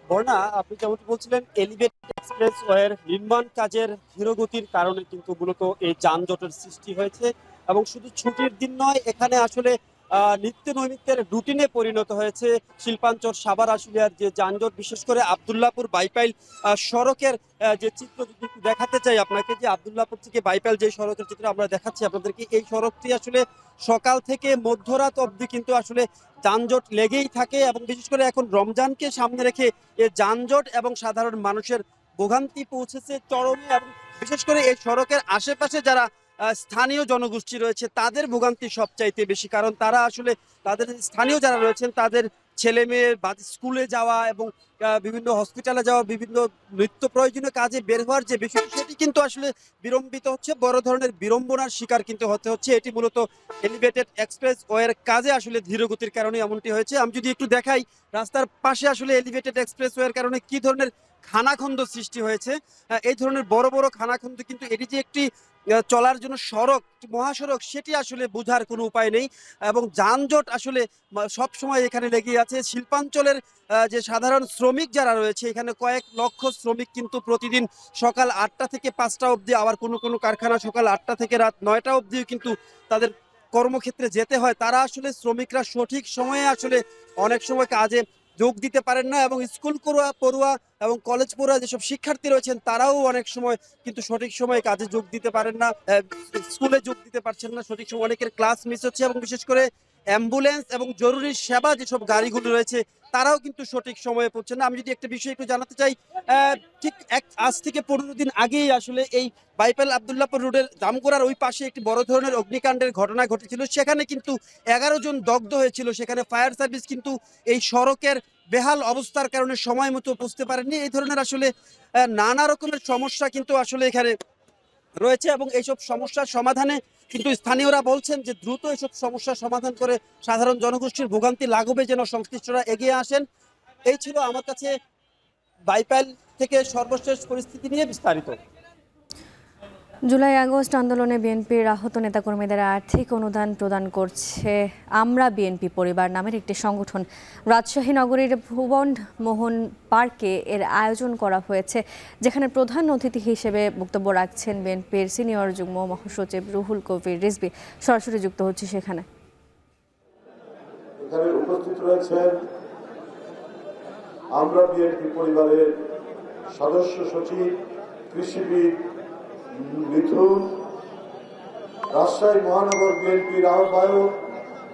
বর্ণা, আপনি যেমন বলছিলেন, এলিভেটেড এক্সপ্রেসওয়ের নির্মাণ কাজের ধীরগতির কারণে কিন্তু মূলত এই যানজটের সৃষ্টি হয়েছে। এবং শুধু ছুটির দিন নয়, এখানে আসলে নিত্য নৈমিত্তের রুটিনে পরিণত হয়েছে শিল্পাঞ্চল সাভার আশুলিয়ার যে যানজট, বিশেষ করে আবদুল্লাপুর বাইপাইল সড়কের যে চিত্র যদি দেখাতে চাই আপনাকে, যে আবদুল্লাপুর থেকে বাইপাইল যে সড়কের চিত্র আমরা দেখাচ্ছি আপনাদেরকে, এই সড়কটি আসলে সকাল থেকে মধ্যরাত অবধি কিন্তু আসলে যানজট লেগেই থাকে। এবং বিশেষ করে এখন রমজানকে সামনে রেখে এই যানজট এবং সাধারণ মানুষের ভোগান্তি পৌঁছেছে চরমে। এবং বিশেষ করে এই সড়কের আশেপাশে যারা স্থানীয় জনগোষ্ঠী রয়েছে তাদের ভোগান্তি সবচাইতে বেশি, কারণ তারা আসলে তাদের স্থানীয় যারা রয়েছেন তাদের ছেলে মেয়ে স্কুলে যাওয়া এবং বিভিন্ন হসপিটালে যাওয়া, বিভিন্ন নিত্য প্রয়োজনীয় কাজে বের হওয়ার যে বিষয়টি, সেটি কিন্তু আসলে বিলম্বিত হচ্ছে, বড় ধরনের বিড়ম্বনার শিকার কিন্তু হতে হচ্ছে। এটি মূলত এলিভেটেড এক্সপ্রেসওয়ের কাজে আসলে ধীরগতির কারণে এমনটি হয়েছে। আমি যদি একটু দেখাই রাস্তার পাশে আসলে এলিভেটেড এক্সপ্রেসওয়ের কারণে কি ধরনের খানাখন্দ সৃষ্টি হয়েছে। এই ধরনের বড় বড় খানাখন্দ, কিন্তু এটি যে একটি চলার জন্য সড়ক, মহাসড়ক, সেটি আসলে বোঝার কোনো উপায় নেই। এবং যানজট আসলে সব সময় এখানে লেগে আছে। শিল্পাঞ্চলের যে সাধারণ শ্রমিক যারা রয়েছে, এখানে কয়েক লক্ষ শ্রমিক কিন্তু প্রতিদিন সকাল 8টা থেকে 5টা অবধি, আবার কোনো কোনো কারখানা সকাল 8টা থেকে রাত 9টা অবধিও কিন্তু তাদের কর্মক্ষেত্রে যেতে হয়। তারা আসলে শ্রমিকরা সঠিক সময়ে আসলে অনেক সময় কাজে যোগ দিতে পারেন না। এবং স্কুল পড়ুয়া এবং কলেজ পড়ুয়া যেসব শিক্ষার্থী রয়েছেন তারাও অনেক সময় কিন্তু সঠিক সময়ে কাজে যোগ দিতে পারেন না, স্কুলে যোগ দিতে পারছেন না সঠিক সময়, অনেকের ক্লাস মিস হচ্ছে। এবং বিশেষ করে অ্যাম্বুলেন্স এবং জরুরি সেবা যেসব গাড়িগুলো রয়েছে তারাও কিন্তু সঠিক সময়ে পড়ছে না। আমি যদি একটা বিষয় একটু জানাতে চাই, ঠিক আজ থেকে 15 দিন আগেই আসলে এই বাইপাইল আবদুল্লাপুর রোডের জামগড়ার ওই পাশে একটি বড় ধরনের অগ্নিকাণ্ডের ঘটনা ঘটেছিল। সেখানে কিন্তু 11 জন দগ্ধ হয়েছিল। সেখানে ফায়ার সার্ভিস কিন্তু এই সড়কের বেহাল অবস্থার কারণে সময় মতো পৌঁছতে পারেননি। এই ধরনের আসলে নানা রকমের সমস্যা কিন্তু আসলে এখানে রয়েছে। এবং এইসব সমস্যার সমাধানে কিন্তু স্থানীয়রা বলছেন যে দ্রুত এসব সমস্যার সমাধান করে সাধারণ জনগোষ্ঠীর ভোগান্তি লাঘবে যেন সংশ্লিষ্টরা এগিয়ে আসেন। এই ছিল আমার কাছে বাইপাইল থেকে সর্বশেষ পরিস্থিতি নিয়ে বিস্তারিত। জুলাই আগস্ট আন্দোলনে বিএনপির আহত নেতাকর্মীদের আর্থিক অনুদান প্রদান করছে আমরা বিএনপি পরিবার নামের একটি সংগঠন। রাজশাহী নগরীর ভুবন মোহন পার্কে এর আয়োজন করা হয়েছে, যেখানে প্রধান অতিথি হিসেবে বক্তব্য রাখছেন বিএনপির সিনিয়র যুগ্ম মহাসচিব রুহুল কবির রিজভী। সরাসরি যুক্ত হচ্ছে সেখানে। এখানে উপস্থিত রয়েছেন আমরা বিএনপি পরিবারের সদস্য সচিব কৃষিবিদ মিথুন, রাজশাহী মহানগর বিএনপির আহ্বায়ক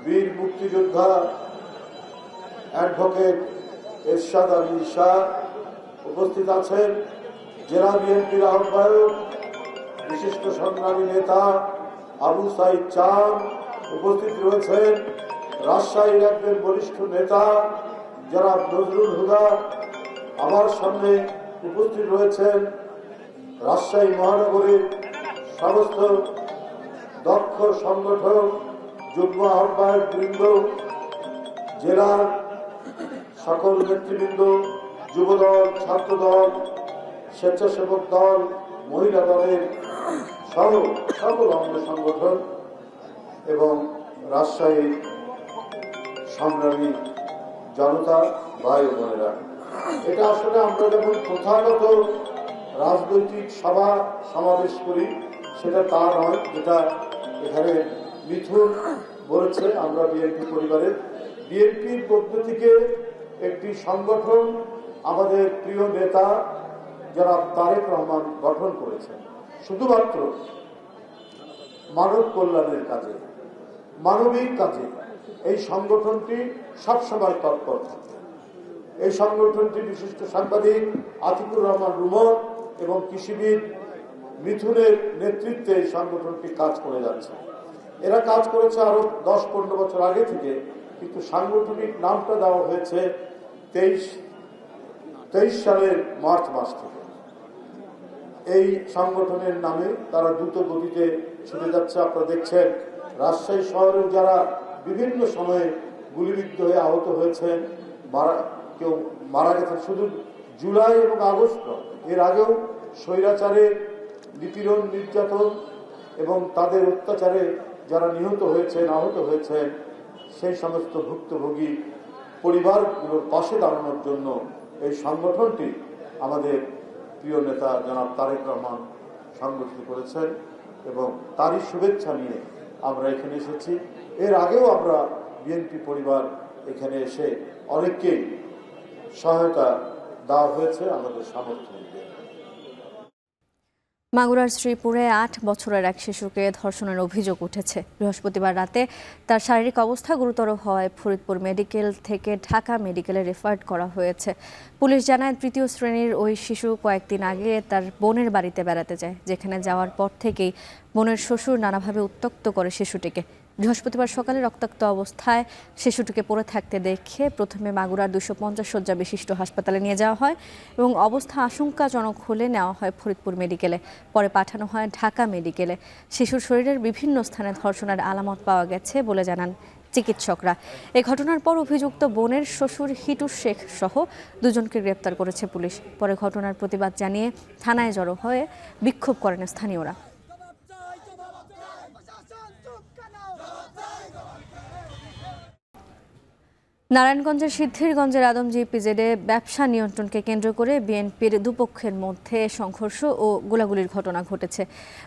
বীর মুক্তিযোদ্ধা অ্যাডভোকেট এরশাদ আলী শাহ, উপস্থিত আছেন জেলা বিএনপির আহ্বায়ক বিশিষ্ট সংগ্রামী নেতা আবু সাইদ চাঁদ, উপস্থিত রয়েছেন রাজশাহীর একজন বরিষ্ঠ নেতা জনাব নজরুল হুদা। আমার সামনে উপস্থিত রয়েছেন রাজশাহী মহানগরীর সমস্ত দক্ষ সংগঠক, যুগ্ম আহ্বায়ক বৃন্দ, জেলার সকল নেতৃবৃন্দ, যুবদল, ছাত্রদল, স্বেচ্ছাসেবক দল, মহিলা দলের সহ সকল অঙ্গ সংগঠন এবং রাজশাহীর সংগ্রামী জনতা ভাই ও বোনেরা। এটা আসলে আমরা যখন প্রথাগত রাজনৈতিক সভা সমাবেশ করি সেটা তা নয়, যেটা এখানে মিথুন বলেছে আমরা বিএনপি পরিবারের। বিএনপির মধ্য থেকে একটি সংগঠন আমাদের প্রিয় নেতা যারা তারেক রহমান গঠন করেছেন শুধুমাত্র মানব কল্যাণের কাজে, মানবিক কাজে। এই সংগঠনটি সবসময় তৎপর থাকে। এই সংগঠনটি বিশিষ্ট সাংবাদিক আতিকুর রহমান রুমন এবং কৃষিবিদ মিথুনের নেতৃত্বে এই সংগঠনটি কাজ করে যাচ্ছে। এরা কাজ করেছে আরো 10-15 বছর আগে থেকে, কিন্তু সাংগঠনিক নামটা দেওয়া হয়েছে 23 সালের মার্চ মাস থেকে। এই সংগঠনের নামে তারা দ্রুত গতিতে ছুটে যাচ্ছে। আপনারা দেখছেন রাজশাহী শহরের যারা বিভিন্ন সময়ে গুলিবিদ্ধ হয়ে আহত হয়েছেন, কেউ মারা গেছেন শুধু জুলাই এবং আগস্ট, এর আগেও স্বৈরাচারের নিপীড়ন, নির্যাতন এবং তাদের অত্যাচারে যারা নিহত হয়েছেন, আহত হয়েছেন, সেই সমস্ত ভুক্তভোগী পরিবারগুলোর পাশে দাঁড়ানোর জন্য এই সংগঠনটি আমাদের প্রিয় নেতা জনাব তারেক রহমান সংগঠিত করেছেন এবং তারই শুভেচ্ছা নিয়ে আমরা এখানে এসেছি। এর আগেও আমরা বিএনপি পরিবার এখানে এসে অনেককেই সহায়তা দেওয়া হয়েছে আমাদের সামর্থ্য। মাগুরার শ্রীপুরে 8 বছরের এক শিশুকে ধর্ষণের অভিযোগ উঠেছে। বৃহস্পতিবার রাতে তার শারীরিক অবস্থা গুরুতর হওয়ায় ফরিদপুর মেডিকেল থেকে ঢাকা মেডিকেলে রেফার করা হয়েছে। পুলিশ জানায় 3য় শ্রেণীর ওই শিশু কয়েকদিন আগে তার বোনের বাড়িতে বেড়াতে যায়, যেখানে যাওয়ার পর থেকেই বোনের শ্বশুর নানাভাবে উত্ত্যক্ত করে শিশুটিকে। বৃহস্পতিবার সকালে রক্তাক্ত অবস্থায় শিশুটিকে পড়ে থাকতে দেখে প্রথমে মাগুরার 250 শয্যা বিশিষ্ট হাসপাতালে নিয়ে যাওয়া হয় এবং অবস্থা আশঙ্কাজনক হলে নেওয়া হয় ফরিদপুর মেডিকেলে। পরে পাঠানো হয় ঢাকা মেডিকেলে। শিশুর শরীরের বিভিন্ন স্থানে ধর্ষণের আলামত পাওয়া গেছে বলে জানান চিকিৎসকরা। এই ঘটনার পর অভিযুক্ত বোনের শ্বশুর হিটু শেখ সহ 2 জনকে গ্রেপ্তার করেছে পুলিশ। পরে ঘটনার প্রতিবাদ জানিয়ে থানায় জড়ো হয়ে বিক্ষোভ করেন স্থানীয়রা। নারায়ণগঞ্জের সিদ্ধিরগঞ্জের আদমজী ইপিজেডে ব্যবসা নিয়ন্ত্রণকে কেন্দ্র করে বিএনপির দুপক্ষের মধ্যে সংঘর্ষ ও গোলাগুলির ঘটনা ঘটেছে।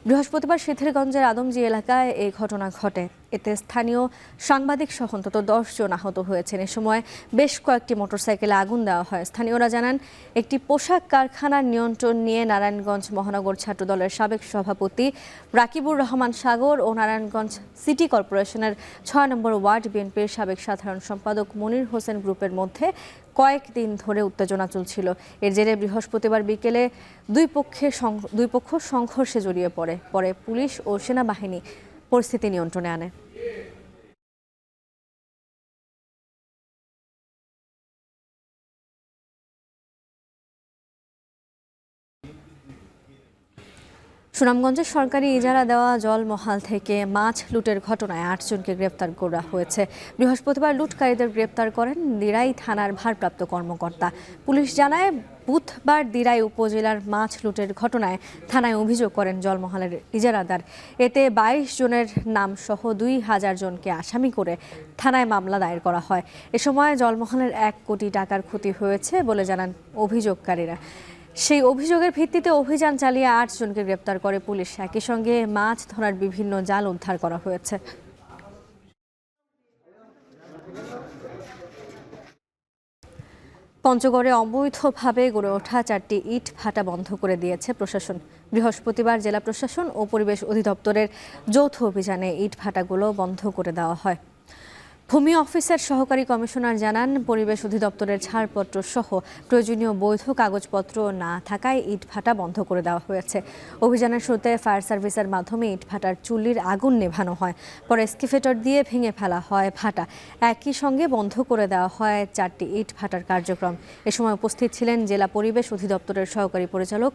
বৃহস্পতিবার সিদ্ধিরগঞ্জের আদমজী এলাকায় এই ঘটনা ঘটে। এতে স্থানীয় সাংবাদিক সহ অন্তত 10 জন আহত হয়েছেন। এ সময় বেশ কয়েকটি মোটরসাইকেলে আগুন দেওয়া হয়। স্থানীয়রা জানান, একটি পোশাক কারখানার নিয়ন্ত্রণ নিয়ে নারায়ণগঞ্জ মহানগর ছাত্রদলের সাবেক সভাপতি রাকিবুর রহমান সাগর ও নারায়ণগঞ্জ সিটি কর্পোরেশনের 6 নম্বর ওয়ার্ড বিএনপির সাবেক সাধারণ সম্পাদক মনির হোসেন গ্রুপের মধ্যে কয়েকদিন ধরে উত্তেজনা চলছিল। এর জেরে বৃহস্পতিবার বিকেলে দুই পক্ষ সংঘর্ষে জড়িয়ে পড়ে। পরে পুলিশ ও সেনাবাহিনী পরিস্থিতি নিয়ন্ত্রণে আনে। সুনামগঞ্জের সরকারি ইজারা দেওয়া জলমহাল থেকে মাছ লুটের ঘটনায় ৮ জনকে গ্রেপ্তার করা হয়েছে। বৃহস্পতিবার লুটকারীদের গ্রেপ্তার করেন দিরাই থানার ভারপ্রাপ্ত কর্মকর্তা। পুলিশ জানায়, বুধবার দিরাই উপজেলার মাছ লুটের ঘটনায় থানায় অভিযোগ করেন জলমহলের ইজারাদার। এতে ২২ জনের নাম সহ ২,০০০ জনকে আসামি করে থানায় মামলা দায়ের করা হয়। এ সময় জলমহলের ১ কোটি টাকার ক্ষতি হয়েছে বলে জানান অভিযোগকারীরা। সেই অভিযোগের ভিত্তিতে অভিযান চালিয়ে ৮ জনকে গ্রেপ্তার করে পুলিশ। একই সঙ্গে মাছ ধরার বিভিন্ন জাল উদ্ধার করা হয়েছে। পঞ্চগড়ে অবৈধভাবে গড়ে ওঠা 4টি ইট ভাটা বন্ধ করে দিয়েছে প্রশাসন। বৃহস্পতিবার জেলা প্রশাসন ও পরিবেশ অধিদপ্তরের যৌথ অভিযানে ইট ভাটাগুলো বন্ধ করে দেওয়া হয়। ভূমি অফিসের সহকারী কমিশনার জানান, পরিবেশ অধিদপ্তরের ছাড়পত্র সহ প্রয়োজনীয় বৈধ কাগজপত্র না থাকায় ইট ভাটা বন্ধ করে দেওয়া হয়েছে। অভিযানের শুরুতে ফায়ার সার্ভিসের মাধ্যমে ইট ভাটার চুল্লির আগুন নেভানো হয়, পরে এক্সকাভেটর দিয়ে ভেঙে ফেলা হয় ভাটা। একই সঙ্গে বন্ধ করে দেওয়া হয় 4টি ইট ভাটার কার্যক্রম। এ সময় উপস্থিত ছিলেন জেলা পরিবেশ অধিদপ্তরের সহকারী পরিচালক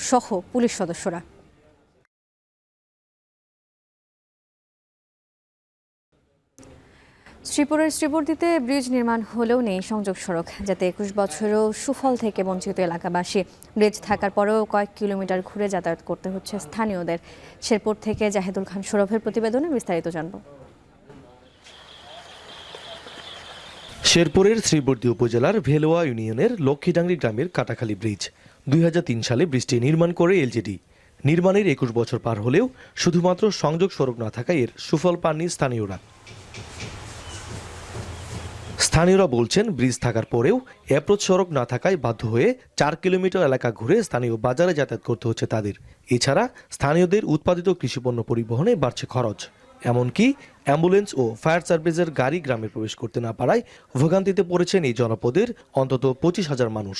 সহ পুলিশ সদস্যরা। শ্রীপুরের শ্রীবর্দীতে ব্রিজ নির্মাণ হলেও নেই সংযোগ সড়ক, যাতে 21 বছরেও সুফল থেকে বঞ্চিত এলাকাবাসী। ব্রিজ থাকার পরেও কয়েক কিলোমিটার ঘুরে যাতায়াত করতে হচ্ছে স্থানীয়দের। শেরপুর থেকে জাহিদুল খান সৌরভের প্রতিবেদনে বিস্তারিত জানব। শেরপুরের শ্রীবর্দী উপজেলার ভেলোয়া ইউনিয়নের লক্ষ্মীডাঙ্গি গ্রামের কাটাখালী ব্রিজ 2003 সালে ব্রিজটি নির্মাণ করে এলজিডি। নির্মাণের 21 বছর পার হলেও শুধুমাত্র সংযোগ সড়ক না থাকায় এর সুফল পাননি স্থানীয়রা। স্থানীয়রা বলছেন, ব্রিজ থাকার পরেও অ্যাপ্রোচ সড়ক না থাকায় বাধ্য হয়ে 4 কিলোমিটার এলাকা ঘুরে স্থানীয় বাজারে যাতায়াত করতে হচ্ছে তাদের। এছাড়া স্থানীয়দের উৎপাদিত কৃষিপণ্য পরিবহনে বাড়ছে খরচ। এমনকি অ্যাম্বুলেন্স ও ফায়ার সার্ভিসের গাড়ি গ্রামে প্রবেশ করতে না পারায় ভোগান্তিতে পড়েছেন এই জনপদের অন্তত 25,000 মানুষ।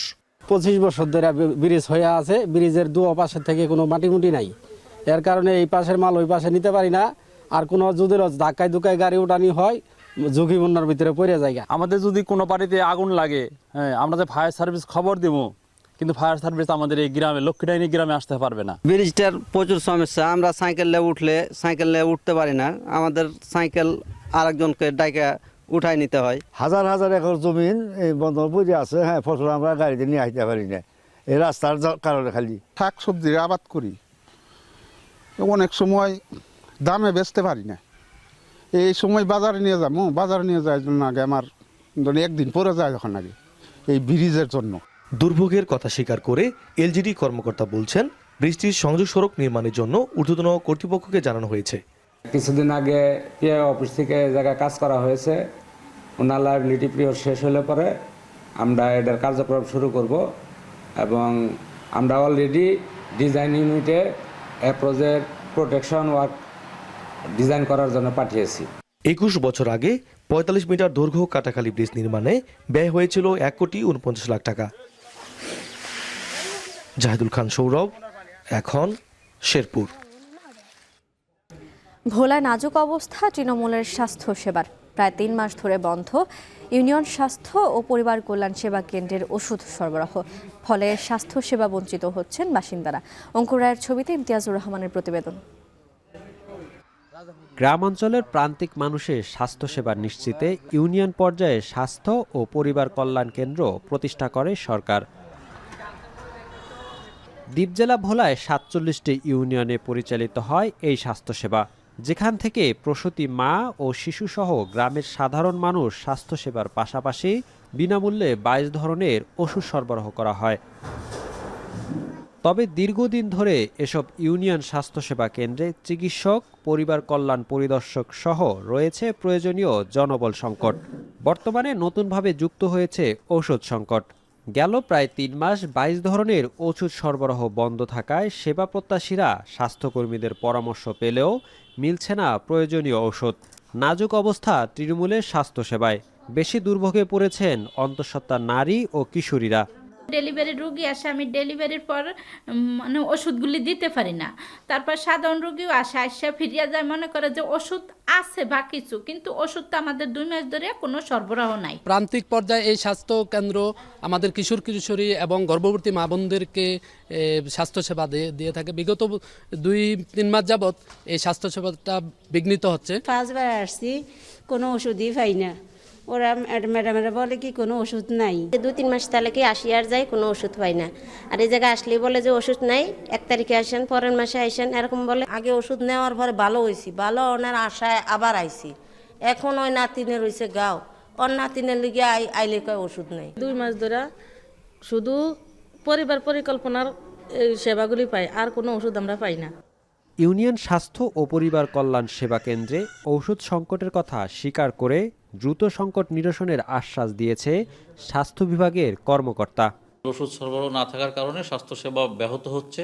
25 বছর ধরে ব্রিজ হয়ে আছে, ব্রিজের দু পাশে থেকে কোনো মাটিমুটি নাই। এর কারণে এই পাশের মাল ওই পাশে নিতে পারি না। আর কোনো যদি ধাক্কায় ধুকায় গাড়ি উঠানি হয়, ঝুঁকিপূর্ণের ভিতরে পড়ে যায়। আমাদের যদি কোনো বাড়িতে আগুন লাগে, হ্যাঁ, আমরা যে ফায়ার সার্ভিস খবর দেব, কিন্তু ফায়ার সার্ভিস আমাদের এই গ্রামে লক্ষ্মীডাঙ্গি গ্রামে আসতে পারবে না। ব্রিজটার প্রচুর সমস্যা। আমরা সাইকেলে উঠতে পারি না। আমাদের সাইকেল আরেকজনকে ডাইকা উঠাই নিতে হয়। হাজার হাজার একর জমিন এই বন্ধ পড়ে আছে। হ্যাঁ, ফসল আমরা গাড়িতে নিয়ে আসতে পারি না এই রাস্তার কারণে। খালি শাক সবজির আবাদ করি, অনেক সময় দামে বেচতে পারি না। এই সময় বাজারে নিয়ে যাবো, বাজারে নিয়ে যাওয়ার জন্য আগে আমার একদিন পরে যায় যখন আগে এই ব্রিজের জন্য। দুর্ভোগের কথা স্বীকার করে এলজিডি কর্মকর্তা বলছেন, ব্রিজটির সংযোগ সড়ক নির্মাণের জন্য ঊর্ধ্বতন কর্তৃপক্ষকে জানানো হয়েছে। কিছুদিন আগে পিএ অফিস থেকে জায়গায় কাজ করা হয়েছে। ওনার লাইবিলিটি পিরিয়ড শেষ হলে পরে আমরা এটার কার্যক্রম শুরু করব এবং আমরা অলরেডি ডিজাইন ইউনিটে অ্যাপ্রোচের প্রোটেকশন ওয়ার্ক ডিজাইন করার জন্য পাঠিয়েছি। 21 বছর আগে 45 মিটার দৈর্ঘ্য কাটাখালী ব্রিজ নির্মাণে ব্যয় হয়েছিল 1,49,00,000 টাকা। জাহিদুল খান সৌরভ, এখন শেরপুর। ভোলায় নাজুক অবস্থা তৃণমূলের স্বাস্থ্য সেবার। প্রায় 3 মাস ধরে বন্ধ ইউনিয়ন স্বাস্থ্য ও পরিবার কল্যাণ সেবা কেন্দ্রের ওষুধ সরবরাহ। ফলে স্বাস্থ্য সেবা বঞ্চিত হচ্ছেন বাসিন্দারা। অঙ্কুর রায়ের ছবিতে ইমতিয়াজুর রহমানের প্রতিবেদন। গ্রামাঞ্চলের প্রান্তিক মানুষের স্বাস্থ্যসেবা নিশ্চিতে ইউনিয়ন পর্যায়ে স্বাস্থ্য ও পরিবার কল্যাণ কেন্দ্র প্রতিষ্ঠা করে সরকার। দ্বীপজেলা ভোলায় 47টি ইউনিয়নে পরিচালিত হয় এই স্বাস্থ্যসেবা, যেখান থেকে প্রসূতি মা ও শিশুসহ গ্রামের সাধারণ মানুষ স্বাস্থ্যসেবার পাশাপাশি বিনামূল্যে 22 ধরনের ওষুধ সরবরাহ করা হয়। তবে দীর্ঘদিন ধরে এসব ইউনিয়ন স্বাস্থ্যসেবা কেন্দ্রে চিকিৎসক, পরিবার কল্যাণ পরিদর্শক সহ রয়েছে প্রয়োজনীয় জনবল সংকট। বর্তমানে নতুনভাবে যুক্ত হয়েছে ঔষধ সংকট। গেল প্রায় 3 মাস 22 ধরনের ওষুধ সরবরাহ বন্ধ থাকায় সেবা প্রত্যাশীরা স্বাস্থ্যকর্মীদের পরামর্শ পেলেও মিলছে না প্রয়োজনীয় ঔষধ। নাজুক অবস্থা তৃণমূলের স্বাস্থ্যসেবায়। বেশি দুর্ভোগে পড়েছেন অন্তঃসত্ত্বা নারী ও কিশোরীরা। ডেলিভারি রোগী আসে, আমি ডেলিভারির পর মানে ওষুধগুলি দিতে পারি না। তারপর সাধারণ রোগীও আসে ফিরিয়া যায়, মনে করে যে ওষুধ আছে বা কিছু, কিন্তু ওষুধটা আমাদের 2 মাস ধরে কোনো সরবরাহ নাই। প্রান্তিক পর্যায়ে এই স্বাস্থ্য কেন্দ্র আমাদের কিশোর কিশোরী এবং গর্ভবতী মা বোনদেরকে স্বাস্থ্যসেবা দিয়ে থাকে। বিগত 2-3 মাস যাবৎ এই স্বাস্থ্যসেবাটা বিঘ্নিত হচ্ছে। 5 বার আসছি, কোনো ওষুধই পাই না। ওরা ম্যাডামেরা বলে কি কোনো ওষুধ নাই। 2-3 মাস তাহলে কি আসি আর যাই, কোনো ওষুধ পাই না। আর এই জায়গায় আসলেই বলে যে ওষুধ নাই, 1 তারিখে আসেন, পরের মাসে আসেন, এরকম বলে। আগে ওষুধ নেওয়ার পরে ভালো হয়েছি, ভালো ওনার আশায় আবার আইছি। এখন ওই নাতিনের হয়েছে গাও, ওর নাতিনের লিগে আইলে কয় ওষুধ নাই। 2 মাস ধরে শুধু পরিবার পরিকল্পনার সেবাগুলি পাই, আর কোনো ওষুধ আমরা পাই না। ইউনিয়ন স্বাস্থ্য ও পরিবার কল্যাণ সেবা কেন্দ্রে ঔষধ সংকটের কথা স্বীকার করে দ্রুত সংকট নিরসনের আশ্বাস দিয়েছে স্বাস্থ্য বিভাগের কর্মকর্তা। ওষুধ সরবরাহ না থাকার কারণে স্বাস্থ্যসেবা ব্যাহত হচ্ছে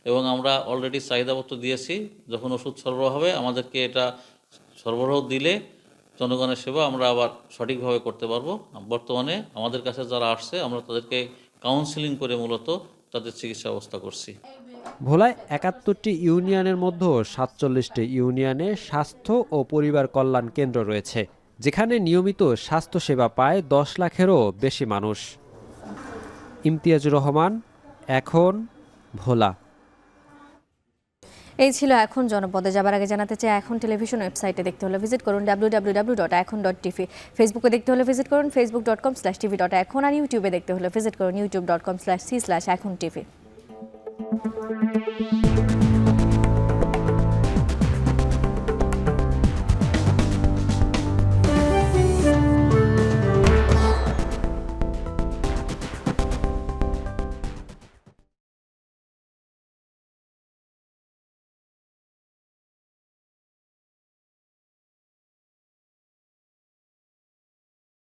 এবং আমরা অলরেডি চাহিদাপত্র দিয়েছি। যখন ওষুধ সরবরাহ হবে আমাদেরকে এটা সরবরাহ দিলে জনগণের সেবা আমরা আবার সঠিকভাবে করতে পারবো। বর্তমানে আমাদের কাছে যারা আসছে আমরা তাদেরকে কাউন্সেলিং করে মূলত তাদের চিকিৎসা ব্যবস্থা করছি। ভোলায় 71টি ইউনিয়নের মধ্যে 47টি ইউনিয়নে স্বাস্থ্য ও পরিবার কল্যাণ কেন্দ্র রয়েছে, যেখানে নিয়মিত স্বাস্থ্যসেবা পায় 10 লাখেরও বেশি মানুষ। ইমতিয়াজুর রহমান, এখন, ভোলা। এই ছিল এখন জনপদে। যাবার আগে জানাতে চাই, এখন টেলিভিশন ওয়েবসাইটে দেখতে হলে ভিজিট করুন www.ekon.tv। ফেসবুকে দেখতে হলে ভিজিট করুন facebook.com/tv.ekon, আর ইউটিউবে দেখতে হলে ভিজিট করুন youtube.com/c/ekhon tv।